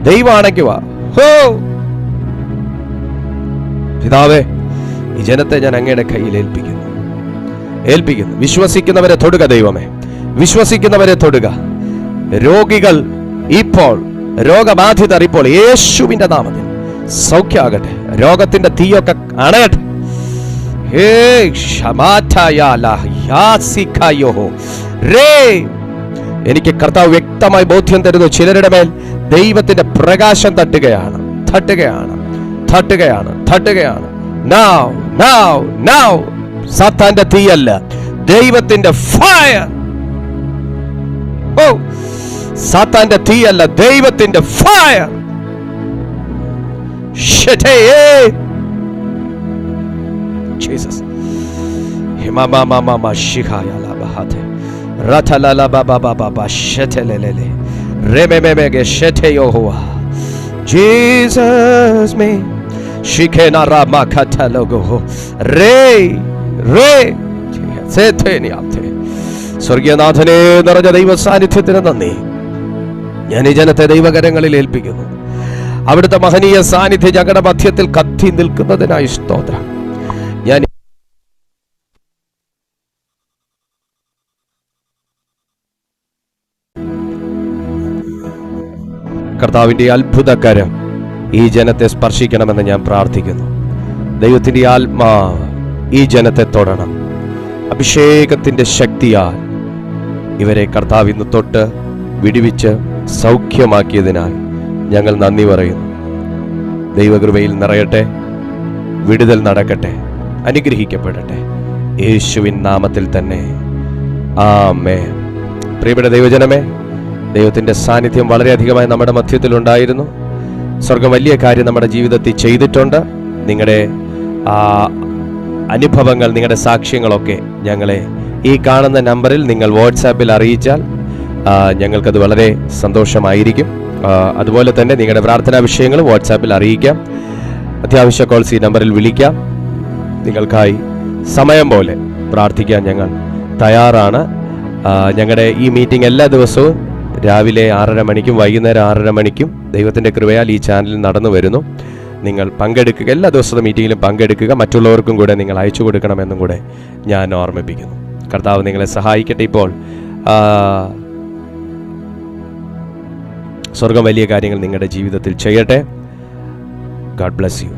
ദൈവം അണയ്ക്കുക. ഹോ പിതാവേ, ഈ ജനത്തെ ഞാൻ അങ്ങയുടെ കയ്യിൽ ഏൽപ്പിക്കുന്നു, ഏൽപ്പിക്കുന്നു. വിശ്വസിക്കുന്നവരെ തൊടുക ദൈവമേ, വിശ്വസിക്കുന്നവരെ തൊടുക. രോഗികൾ ഇപ്പോൾ, രോഗബാധിതർ ഇപ്പോൾ യേശുവിന്റെ നാമത്തിൽ സൗഖ്യമാകട്ടെ. രോഗത്തിന്റെ തീയൊക്കെ അണയട്ടെ. എനിക്ക് കർത്താവ് വ്യക്തമായി ബോധ്യം തരുന്നു, ചിലരുടെ മേൽ ദൈവത്തിന്റെ പ്രകാശം തട്ടുകയാണ്. സാത്താന്റെ തീയല്ല, ദൈവത്തിന്റെ ഫയർ. സാത്താന്റെ തീയല്ല, ദൈവത്തിന്റെ fire. Jesus. Himama shikaya la bahate. Ratala la baba baba shetelele. Rememege shete Yehovah. Jesus me. Shikena rama katalogo. Re. Seteniate. സ്വർഗീയനാഥനെ നിറഞ്ഞ ദൈവ സാന്നിധ്യത്തിന് നന്ദി. ഞാൻ ഈ ജനത്തെ ദൈവകരങ്ങളിൽ ഏൽപ്പിക്കുന്നു. അവിടുത്തെ മഹനീയ സാന്നിധ്യം ഞങ്ങളുടെ മധ്യത്തിൽ കത്തി നിൽക്കുന്നതിനായി സ്തോത്രം. ഞാൻ കർത്താവിന്റെ അത്ഭുതകരം ഈ ജനത്തെ സ്പർശിക്കണമെന്ന് ഞാൻ പ്രാർത്ഥിക്കുന്നു. ദൈവത്തിന്റെ ആത്മാവ് ഈ ജനത്തെ തൊടണം. അഭിഷേകത്തിന്റെ ശക്തിയാൽ ഇവരെ കർത്താവ് ഇന്ന് തൊട്ട് വിടുവിച്ച് സൗഖ്യമാക്കിയതിനായി ഞങ്ങൾ നന്ദി പറയുന്നു. ദൈവകൃപയിൽ നിറയട്ടെ, വിടുതൽ നടക്കട്ടെ, അനുഗ്രഹിക്കപ്പെടട്ടെ. യേശുവിൻ നാമത്തിൽ തന്നെ ആമേൻ. പ്രിയപ്പെട്ട ദൈവജനമേ, ദൈവത്തിൻ്റെ സാന്നിധ്യം വളരെയധികമായി നമ്മുടെ മധ്യത്തിലുണ്ടായിരുന്നു. സ്വർഗം വലിയ കാര്യം നമ്മുടെ ജീവിതത്തിൽ ചെയ്തിട്ടുണ്ട്. നിങ്ങളുടെ അനുഭവങ്ങൾ, നിങ്ങളുടെ സാക്ഷ്യങ്ങളൊക്കെ ഞങ്ങളെ ഈ കാണുന്ന നമ്പറിൽ നിങ്ങൾ വാട്സാപ്പിൽ അറിയിച്ചാൽ ഞങ്ങൾക്കത് വളരെ സന്തോഷമായിരിക്കും. അതുപോലെ തന്നെ നിങ്ങളുടെ പ്രാർത്ഥനാ വിഷയങ്ങളും വാട്സാപ്പിൽ അറിയിക്കാം. അത്യാവശ്യ കോൾസ് ഈ നമ്പറിൽ വിളിക്കാം. നിങ്ങൾക്കായി സമയം പോലെ പ്രാർത്ഥിക്കാൻ ഞങ്ങൾ തയ്യാറാണ്. ഞങ്ങളുടെ ഈ മീറ്റിംഗ് എല്ലാ ദിവസവും രാവിലെ 6:30 മണിക്കും വൈകുന്നേരം 6:30 മണിക്കും ദൈവത്തിൻ്റെ കൃപയാൽ ഈ ചാനലിൽ നടന്നു വരുന്നു. നിങ്ങൾ പങ്കെടുക്കുക, എല്ലാ ദിവസത്തെ മീറ്റിങ്ങിലും പങ്കെടുക്കുക. മറ്റുള്ളവർക്കും കൂടെ നിങ്ങൾ അയച്ചു കൊടുക്കണമെന്നും കൂടെ ഞാൻ ഓർമ്മിപ്പിക്കുന്നു. കർത്താവ് നിങ്ങളെ സഹായിക്കട്ടെ. ഇപ്പോൾ സ്വർഗം വലിയ കാര്യങ്ങൾ നിങ്ങളുടെ ജീവിതത്തിൽ ചെയ്യട്ടെ. God bless you.